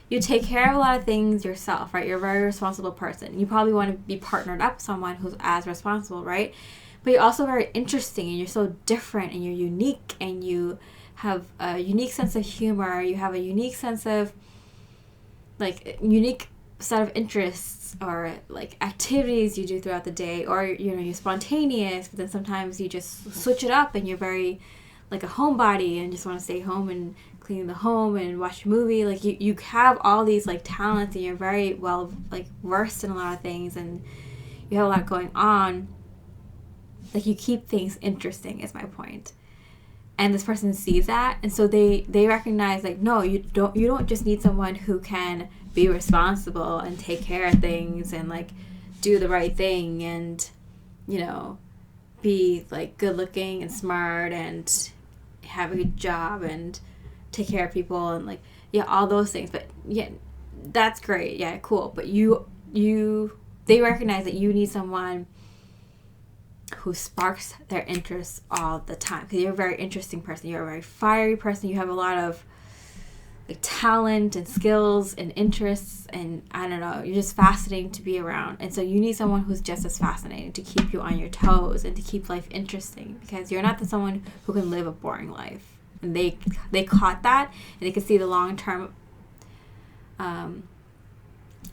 you take care of a lot of things yourself, right? You're a very responsible person. You probably want to be partnered up with someone who's as responsible, right? But you're also very interesting, and you're so different, and you're unique, and you have a unique sense of humor. You have a unique sense of, like, unique set of interests or, like, activities you do throughout the day. Or, you know, you're spontaneous, but then sometimes you just switch it up, and you're very, like, a homebody and just want to stay home and clean the home and watch a movie. Like, you have all these, like, talents, and you're very well, like, versed in a lot of things, and you have a lot going on. Like, you keep things interesting is my point. And this person sees that, and so they recognize, like, no, you don't just need someone who can be responsible and take care of things and, like, do the right thing and, you know, be, like, good looking and smart and have a good job and take care of people and, like, yeah, all those things. But yeah, that's great, yeah, cool. But they recognize that you need someone who sparks their interests all the time, because you're a very interesting person. You're a very fiery person. You have a lot of, like, talent and skills and interests, and I don't know, you're just fascinating to be around. And so you need someone who's just as fascinating to keep you on your toes and to keep life interesting, because you're not someone who can live a boring life. And they caught that, and they could see the long-term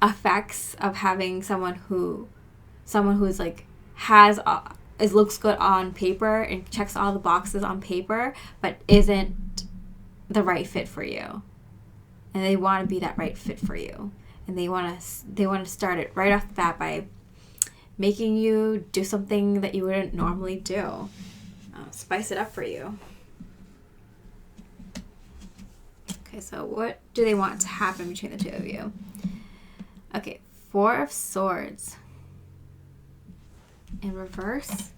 effects of having someone who's like has it looks good on paper and checks all the boxes on paper, but isn't the right fit for you. And they want to be that right fit for you. And they want to start it right off the bat by making you do something that you wouldn't normally do. Spice it up for you. Okay, so what do they want to happen between the two of you? Okay, 4 of Swords in reverse,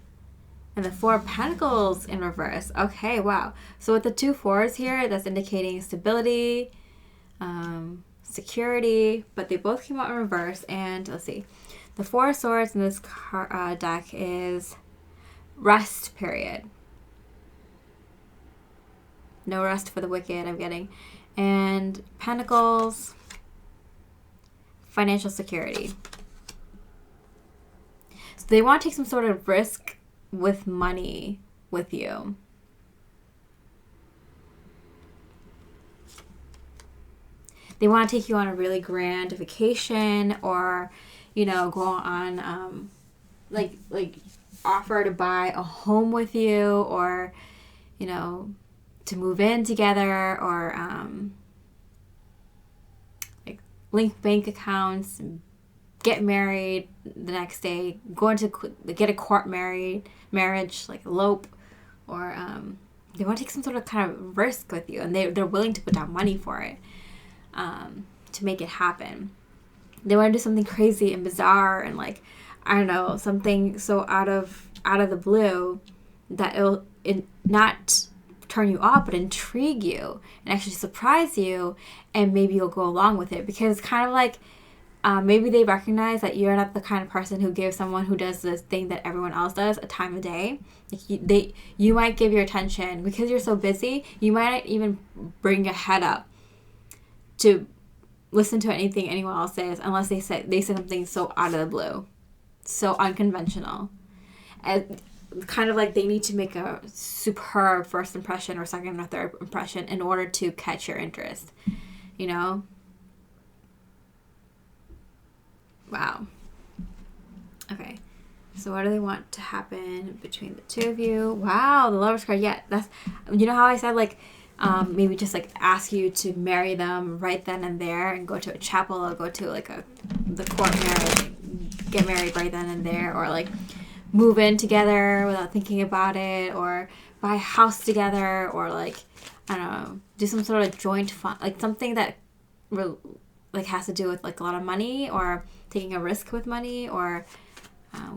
and the 4 of Pentacles in reverse. Okay, wow. So with the 2 4s here, that's indicating stability, security, but they both came out in reverse. And let's see, the 4 of Swords in this deck is rest period. No rest for the wicked, I'm getting. And Pentacles, financial security. So they want to take some sort of risk with money with you. They want to take you on a really grand vacation, or, you know, go on, like offer to buy a home with you, or, you know, to move in together, or like link bank accounts, get married the next day, get a court marriage, like elope, or they want to take some sort of kind of risk with you, and they're willing to put down money for it, to make it happen. They want to do something crazy and bizarre, and like, I don't know, something so out of the blue that it'll not turn you off, but intrigue you and actually surprise you, and maybe you'll go along with it, because it's kind of like, maybe they recognize that you're not the kind of person who gives someone who does this thing that everyone else does a time of day. Like you might give your attention, because you're so busy, you might not even bring your head up to listen to anything anyone else says, unless they say something so out of the blue, so unconventional, and kind of like they need to make a superb first impression or second or third impression in order to catch your interest, you know? Wow. Okay. So what do they want to happen between the two of you? Wow, the Lover's card. Yeah, that's, you know how I said, like, maybe just like ask you to marry them right then and there, and go to a chapel, or go to like the court marriage, get married right then and there, or like move in together without thinking about it, or buy a house together, or like, I don't know, do some sort of joint fund, like something that like has to do with like a lot of money, or taking a risk with money, or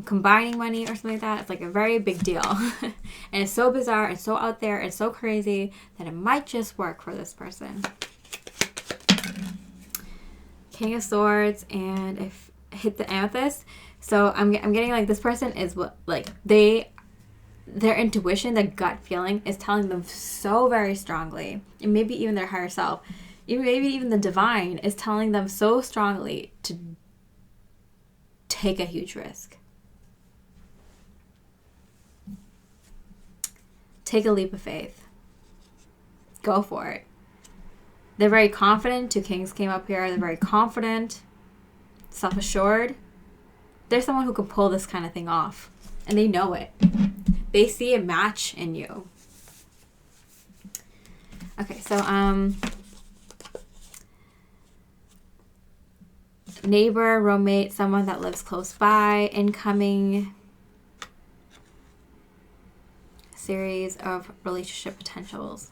combining money, or something like that. It's like a very big deal. And it's so bizarre and so out there and so crazy that it might just work for this person. King of Swords, and if hit the Amethyst. So I'm getting like this person is what, like, their intuition, their gut feeling is telling them so very strongly, and maybe even their higher self, maybe even the divine is telling them so strongly to take a huge risk. Take a leap of faith. Go for it. They're very confident. Two kings came up here. They're very confident, self-assured. They're someone who can pull this kind of thing off, and they know it. They see a match in you. Okay, so neighbor, roommate, someone that lives close by, incoming series of relationship potentials.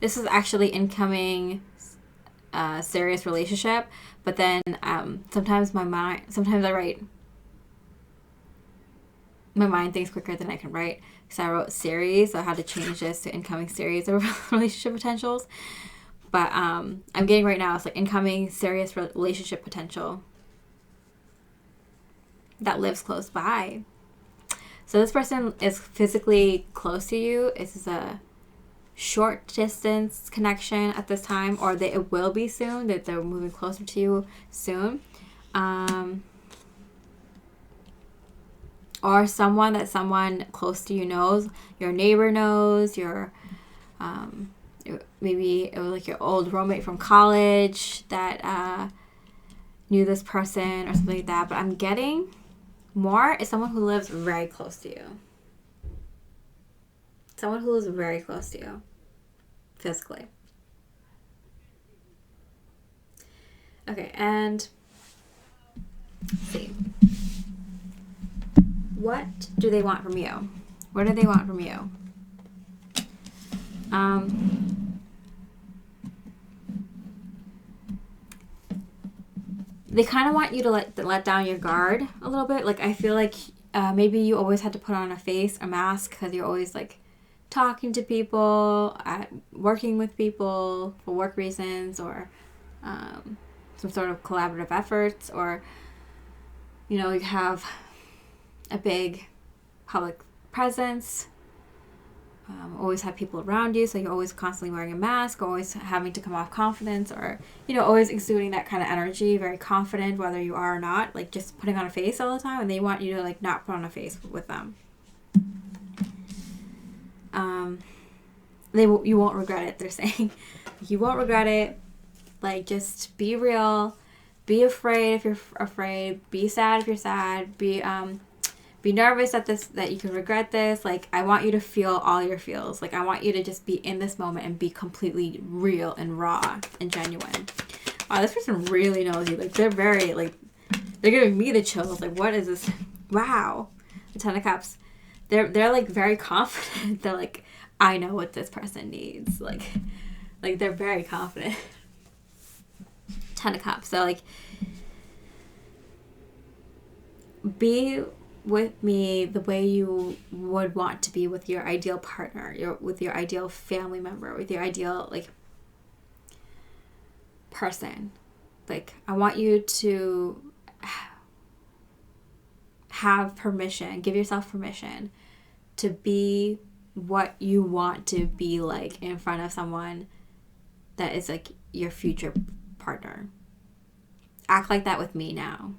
This is actually incoming serious relationship, but then sometimes my mind thinks quicker than I can write, because I wrote series, so I had to change this to incoming series of relationship potentials. But I'm getting right now, it's like incoming serious relationship potential that lives close by. So this person is physically close to you. This is a short distance connection at this time, or it will be soon, that they're moving closer to you soon. Or someone close to you knows, your neighbor knows, maybe it was like your old roommate from college that knew this person, or something like that. But I'm getting more is someone who lives very close to you. Someone who lives very close to you, physically. Okay, and let's see. What do they want from you? What do they want from you? They kind of want you to let down your guard a little bit. Like, I feel like maybe you always had to put on a mask, because you're always like talking to people, working with people for work reasons, or some sort of collaborative efforts, or you have a big public presence, always have people around you, so you're always constantly wearing a mask, always having to come off confidence, or always exuding that kind of energy, very confident whether you are or not, like just putting on a face all the time, and they want you to like not put on a face with them. You won't regret it, they're saying. You won't regret it. Like, just be real. Be afraid if you're afraid. Be sad if you're sad. Be be nervous that you can regret this. Like, I want you to feel all your feels. Like, I want you to just be in this moment and be completely real and raw and genuine. Wow, this person really knows you. Like, they're very, like, they're giving me the chills. Like, what is this? Wow. The Ten of Cups. They're like very confident. They're like, I know what this person needs. Like they're very confident. Ten of Cups. So like, be with me the way you would want to be with your ideal partner, with your ideal family member, with your ideal like person. Like, I want you to have permission, give yourself permission to be what you want to be like in front of someone that is like your future partner. Act like that with me now.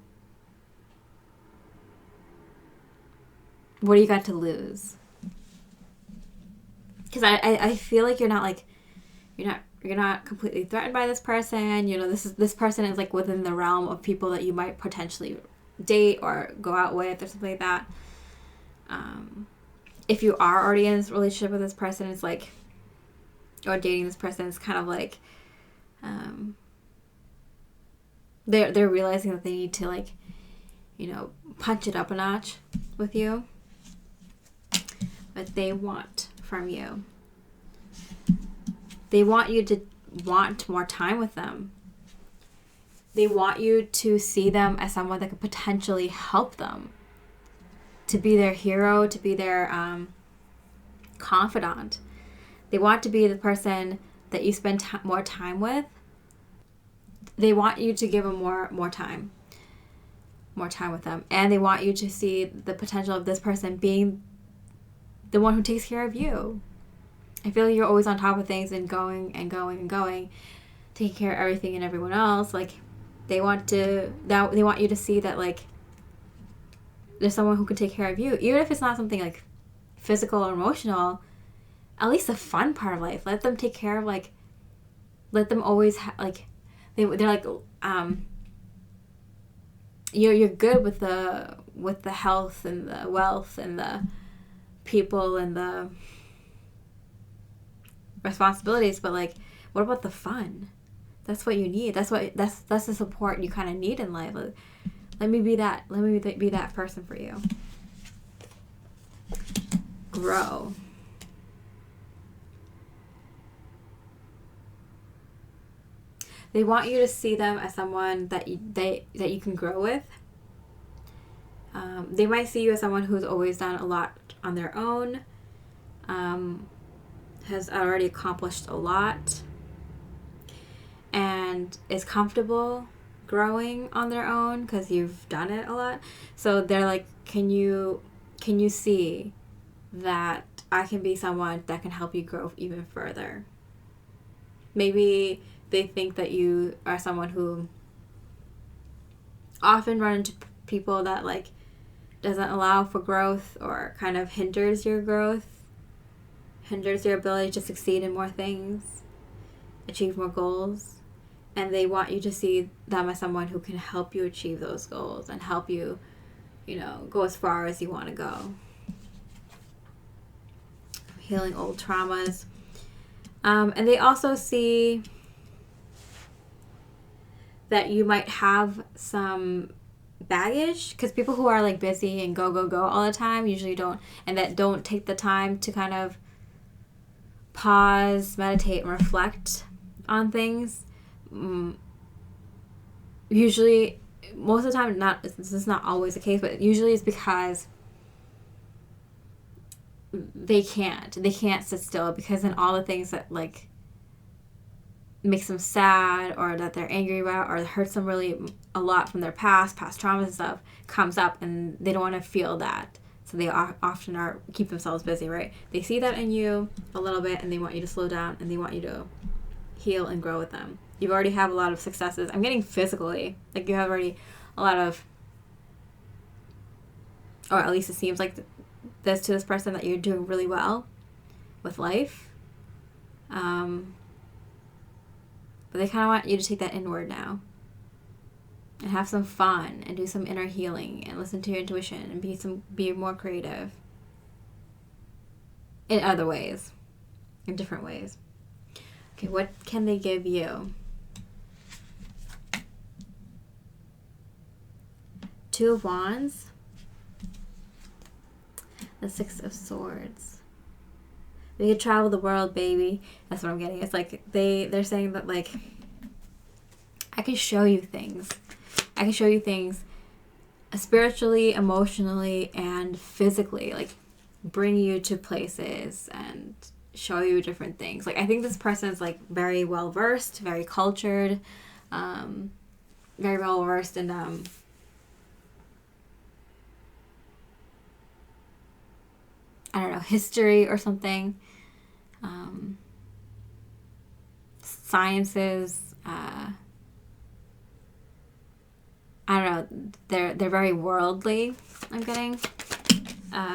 What do you got to lose? Because I feel like you're not completely threatened by this person. You know, this person is like within the realm of people that you might potentially date or go out with or something like that. If you are already in this relationship with this person, it's like, or dating this person, it's kind of like they're realizing that they need to, like, you know, punch it up a notch with you. But they want from you. They want you to want more time with them. They want you to see them as someone that could potentially help them. To be their hero, to be their confidant. They want to be the person that you spend more time with. They want you to give them more time with them. And they want you to see the potential of this person being the one who takes care of you. I feel like you're always on top of things and going, taking care of everything and everyone else. Like, they want you to see that, like, there's someone who can take care of you, even if it's not something like physical or emotional. At least the fun part of life. Let them take care of, like, let them always they're like, you're good with the health and the wealth and the people and the responsibilities, but like, what about the fun? That's what you need. That's the support you kind of need in life. Let me be that. Let me be that person for you. Grow. They want you to see them as someone that you can grow with. They might see you as someone who's always done a lot on their own, has already accomplished a lot, and is comfortable growing on their own because you've done it a lot. So they're like, can you see that I can be someone that can help you grow even further? Maybe they think that you are someone who often run into people that, like, doesn't allow for growth or kind of hinders your growth, hinders your ability to succeed in more things, achieve more goals. And they want you to see them as someone who can help you achieve those goals and help you, you know, go as far as you want to go. Healing old traumas. And they also see that you might have some baggage, because people who are like busy and go all the time usually don't take the time to kind of pause, meditate, and reflect on things. Usually, most of the time, this is not always the case, but usually it's because they can't sit still, because then all the things that, like, makes them sad or that they're angry about or hurts them really a lot from their past traumas and stuff comes up, and they don't want to feel that. So they often keep themselves busy, right? They see that in you a little bit, and they want you to slow down, and they want you to heal and grow with them. You already have a lot of successes. I'm getting physically, like, you have already a lot of, or at least it seems like this to this person, that you're doing really well with life. But they kind of want you to take that inward now. and have some fun and do some inner healing and listen to your intuition and be more creative in other ways, in different ways. Okay, what can they give you? Two of Wands, the Six of Swords. They could travel the world, baby. That's what I'm getting. It's like they're saying that, like, I can show you things. I can show you things spiritually, emotionally, and physically. Like, bring you to places and show you different things. Like, I think this person is, like, very well versed, very cultured, very well versed in I don't know, history or something, sciences. I don't know. They're very worldly, I'm getting.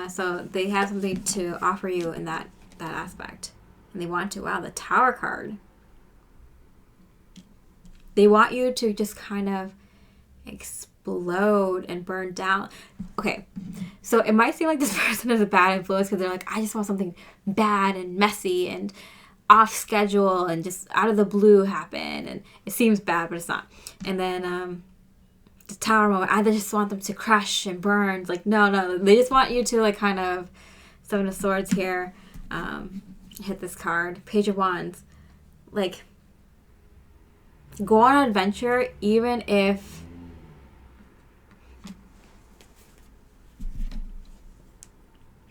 So they have something to offer you in that aspect, and they want to. Wow, the Tower card. They want you to just kind of explode and burn down. Okay, so it might seem like this person is a bad influence because they're like, I just want something bad and messy and off schedule and just out of the blue happen, and it seems bad, but it's not. And then the Tower moment, I just want them to crush and burn. It's like, no, they just want you to, like, kind of, Seven of Swords here, hit this card, Page of Wands, like, go on an adventure even if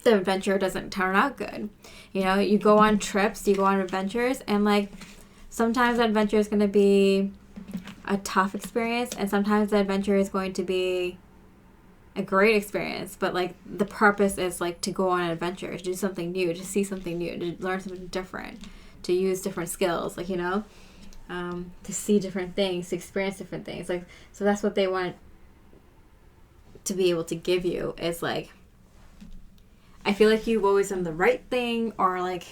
the adventure doesn't turn out good. You know, you go on trips, you go on adventures, and, like, sometimes the adventure is going to be a tough experience, and sometimes the adventure is going to be a great experience, but, like, the purpose is, like, to go on an adventure, to do something new, to see something new, to learn something different, to use different skills, like, you know, to see different things, to experience different things. Like, so that's what they want to be able to give you, is, like, I feel like you've always done the right thing, or, like,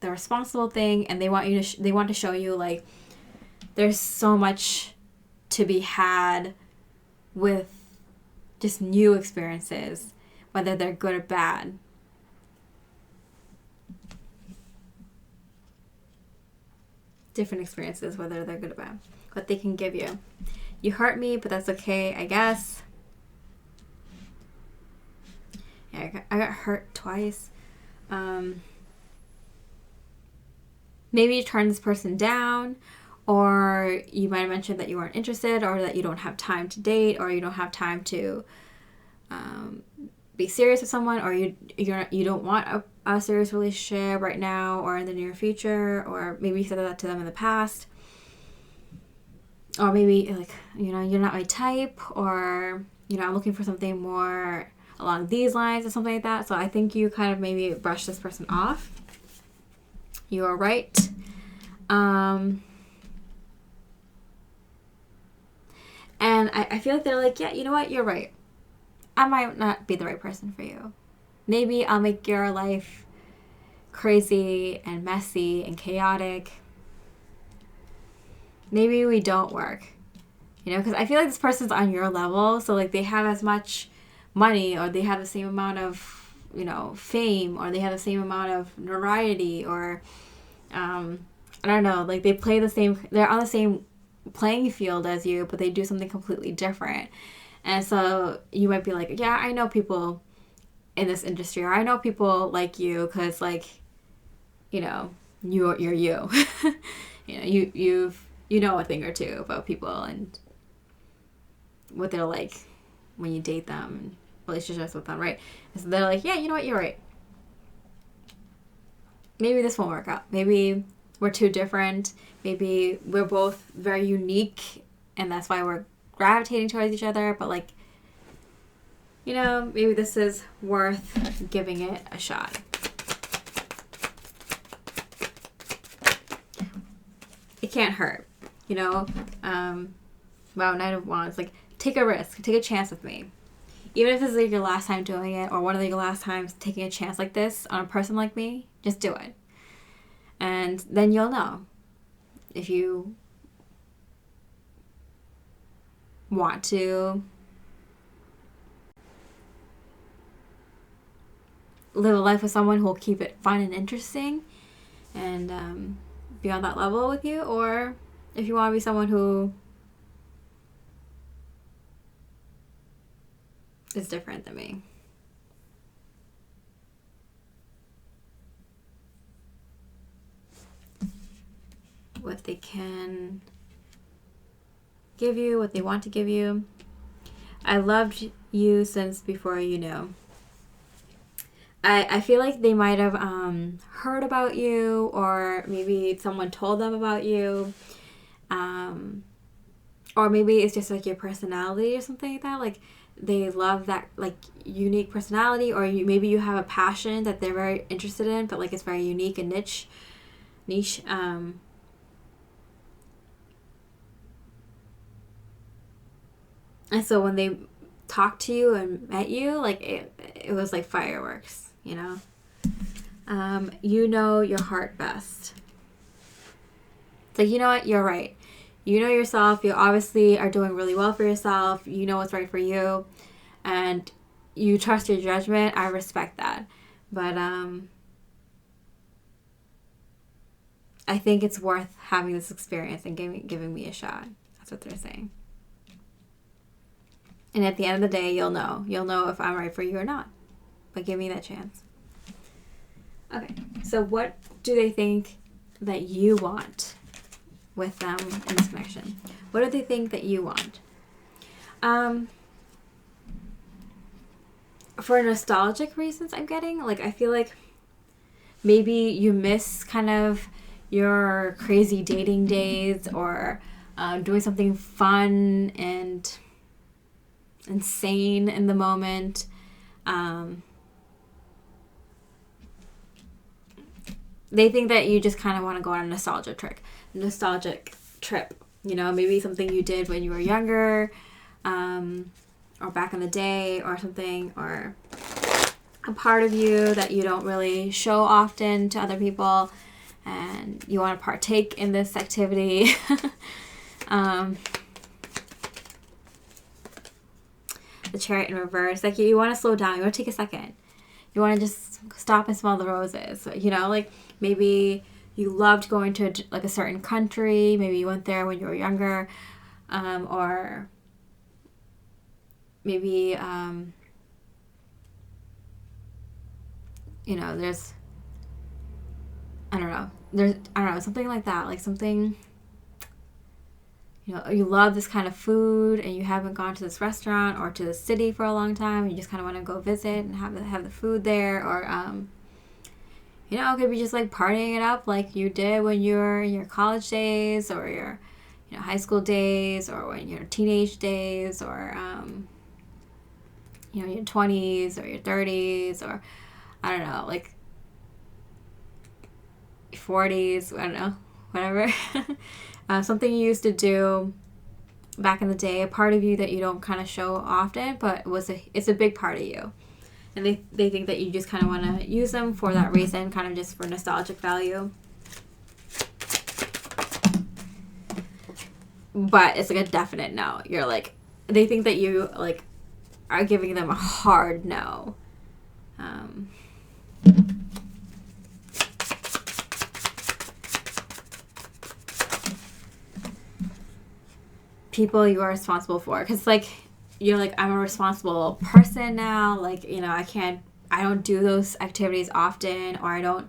the responsible thing, and they want you to they want to show you, like, there's so much to be had with just new experiences, whether they're good or bad. Different experiences, whether they're good or bad, what they can give you. You hurt me, but that's okay, I guess. Yeah, I got hurt twice. Maybe you turn this person down, or you might have mentioned that you weren't interested, or that you don't have time to date, or you don't have time to be serious with someone, or you don't want a serious relationship right now or in the near future, or maybe you said that to them in the past, or maybe, like, you know, you're not my type, or, you know, I'm looking for something more along these lines or something like that. So I think you kind of maybe brush this person off. You are right. And I feel like they're like, yeah, you know what? You're right. I might not be the right person for you. Maybe I'll make your life crazy and messy and chaotic. Maybe we don't work. You know, because I feel like this person's on your level. So, like, they have as much money, or they have the same amount of, you know, fame, or they have the same amount of notoriety, or I don't know, like, they're on the same playing field as you, but they do something completely different. And so you might be like, yeah, I know people in this industry, or I know people like you, because, like, you know, you're you. You know, you know a thing or two about people and what they're like when you date them and relationships with them, right? And so they're like, yeah, you know what, you're right. Maybe this won't work out. Maybe we're too different. Maybe we're both very unique, and that's why we're gravitating towards each other. But, like, you know, maybe this is worth giving it a shot. It can't hurt, you know? Wow, Knight of Wands. Like, take a risk. Take a chance with me. Even if this is, like, your last time doing it, or one of your last times taking a chance like this on a person like me, just do it. And then you'll know if you want to live a life with someone who will keep it fun and interesting and be on that level with you, or if you want to be someone who is different than me. What they can give you, what they want to give you. I loved you since before you knew. I feel like they might have heard about you, or maybe someone told them about you. Or maybe it's just like your personality or something like that. Like they love that like unique personality, or maybe you have a passion that they're very interested in, but like it's very unique and niche. And so when they talked to you and met you, like it was like fireworks, you know? You know your heart best. It's like, you know what? You're right. You know yourself. You obviously are doing really well for yourself. You know what's right for you. And you trust your judgment. I respect that. But I think it's worth having this experience and giving me a shot. That's what they're saying. And at the end of the day, you'll know. You'll know if I'm right for you or not. But give me that chance. Okay. So what do they think that you want with them in this connection? What do they think that you want? For nostalgic reasons, I'm getting. Like, I feel like maybe you miss kind of your crazy dating days, or doing something fun and insane in the moment. They think that you just kind of want to go on a nostalgic trip. You know, maybe something you did when you were younger, or back in the day, or something, or a part of you that you don't really show often to other people, and you want to partake in this activity. The Chariot in reverse, like you want to slow down, you want to take a second, you want to just stop and smell the roses, you know, like maybe you loved going to like a certain country, maybe you went there when you were younger, or maybe you know, there's I don't know, something like that, like something, you know, you love this kind of food and you haven't gone to this restaurant or to the city for a long time. You just kind of want to go visit and have the food there. Or, you know, it could be just like partying it up like you did when you were in your college days, or your, you know, high school days, or when your teenage days, or, you know, your 20s or your 30s, or I don't know, like 40s, I don't know, whatever. Something you used to do back in the day, a part of you that you don't kind of show often, but it's a big part of you. And they think that you just kind of want to use them for that reason, kind of just for nostalgic value. But it's like a definite no. You're like, they think that you like are giving them a hard no. People you are responsible for, because like you're like, I'm a responsible person now, like, you know, I don't do those activities often, or I don't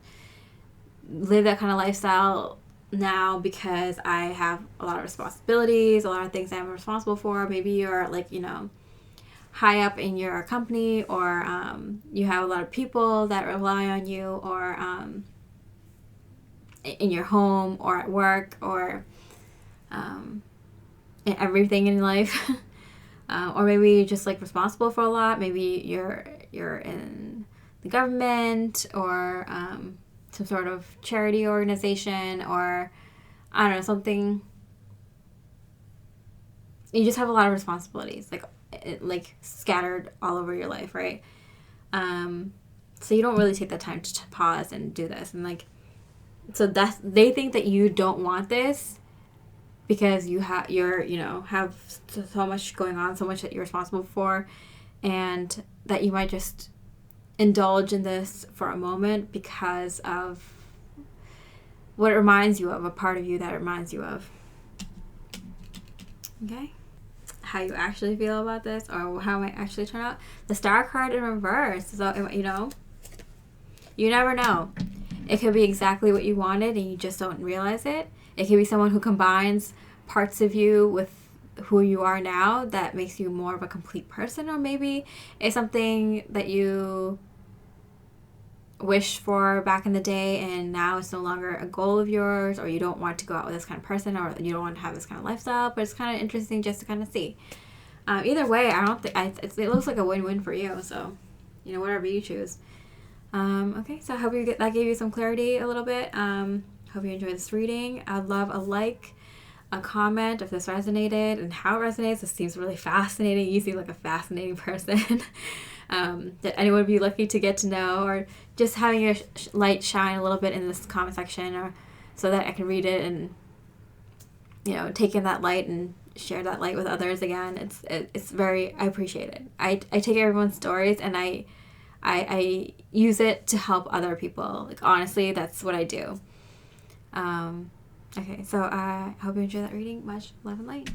live that kind of lifestyle now because I have a lot of responsibilities, a lot of things I'm responsible for. Maybe you're like, you know, high up in your company, or you have a lot of people that rely on you, or in your home, or at work, or in everything in life. Or maybe you're just like responsible for a lot. Maybe you're in the government, or some sort of charity organization, or I don't know, something. You just have a lot of responsibilities, like scattered all over your life, right? So you don't really take the time to pause and do this, and like, so they think that you don't want this because you're have so much going on, so much that you're responsible for, and that you might just indulge in this for a moment because of what it reminds you of, a part of you that it reminds you of. Okay? How you actually feel about this, or how it might actually turn out. The Star card in reverse. So, you never know. It could be exactly what you wanted and you just don't realize it. It could be someone who combines parts of you with who you are now that makes you more of a complete person, or maybe it's something that you wished for back in the day and now it's no longer a goal of yours, or you don't want to go out with this kind of person, or you don't want to have this kind of lifestyle. But it's kind of interesting just to kind of see. Either way, I don't think it looks like a win-win for you. So, whatever you choose. Okay, so I hope that gave you some clarity a little bit. Hope you enjoyed this reading. I'd love a like, a comment if this resonated and how it resonates. This seems really fascinating. You seem like a fascinating person that anyone would be lucky to get to know, or just having your light shine a little bit in this comment section, or so that I can read it and take in that light and share that light with others again. It's very, I appreciate it. I take everyone's stories and I use it to help other people. Like, honestly, that's what I do. Okay, so I hope you enjoy that reading. Much love and light.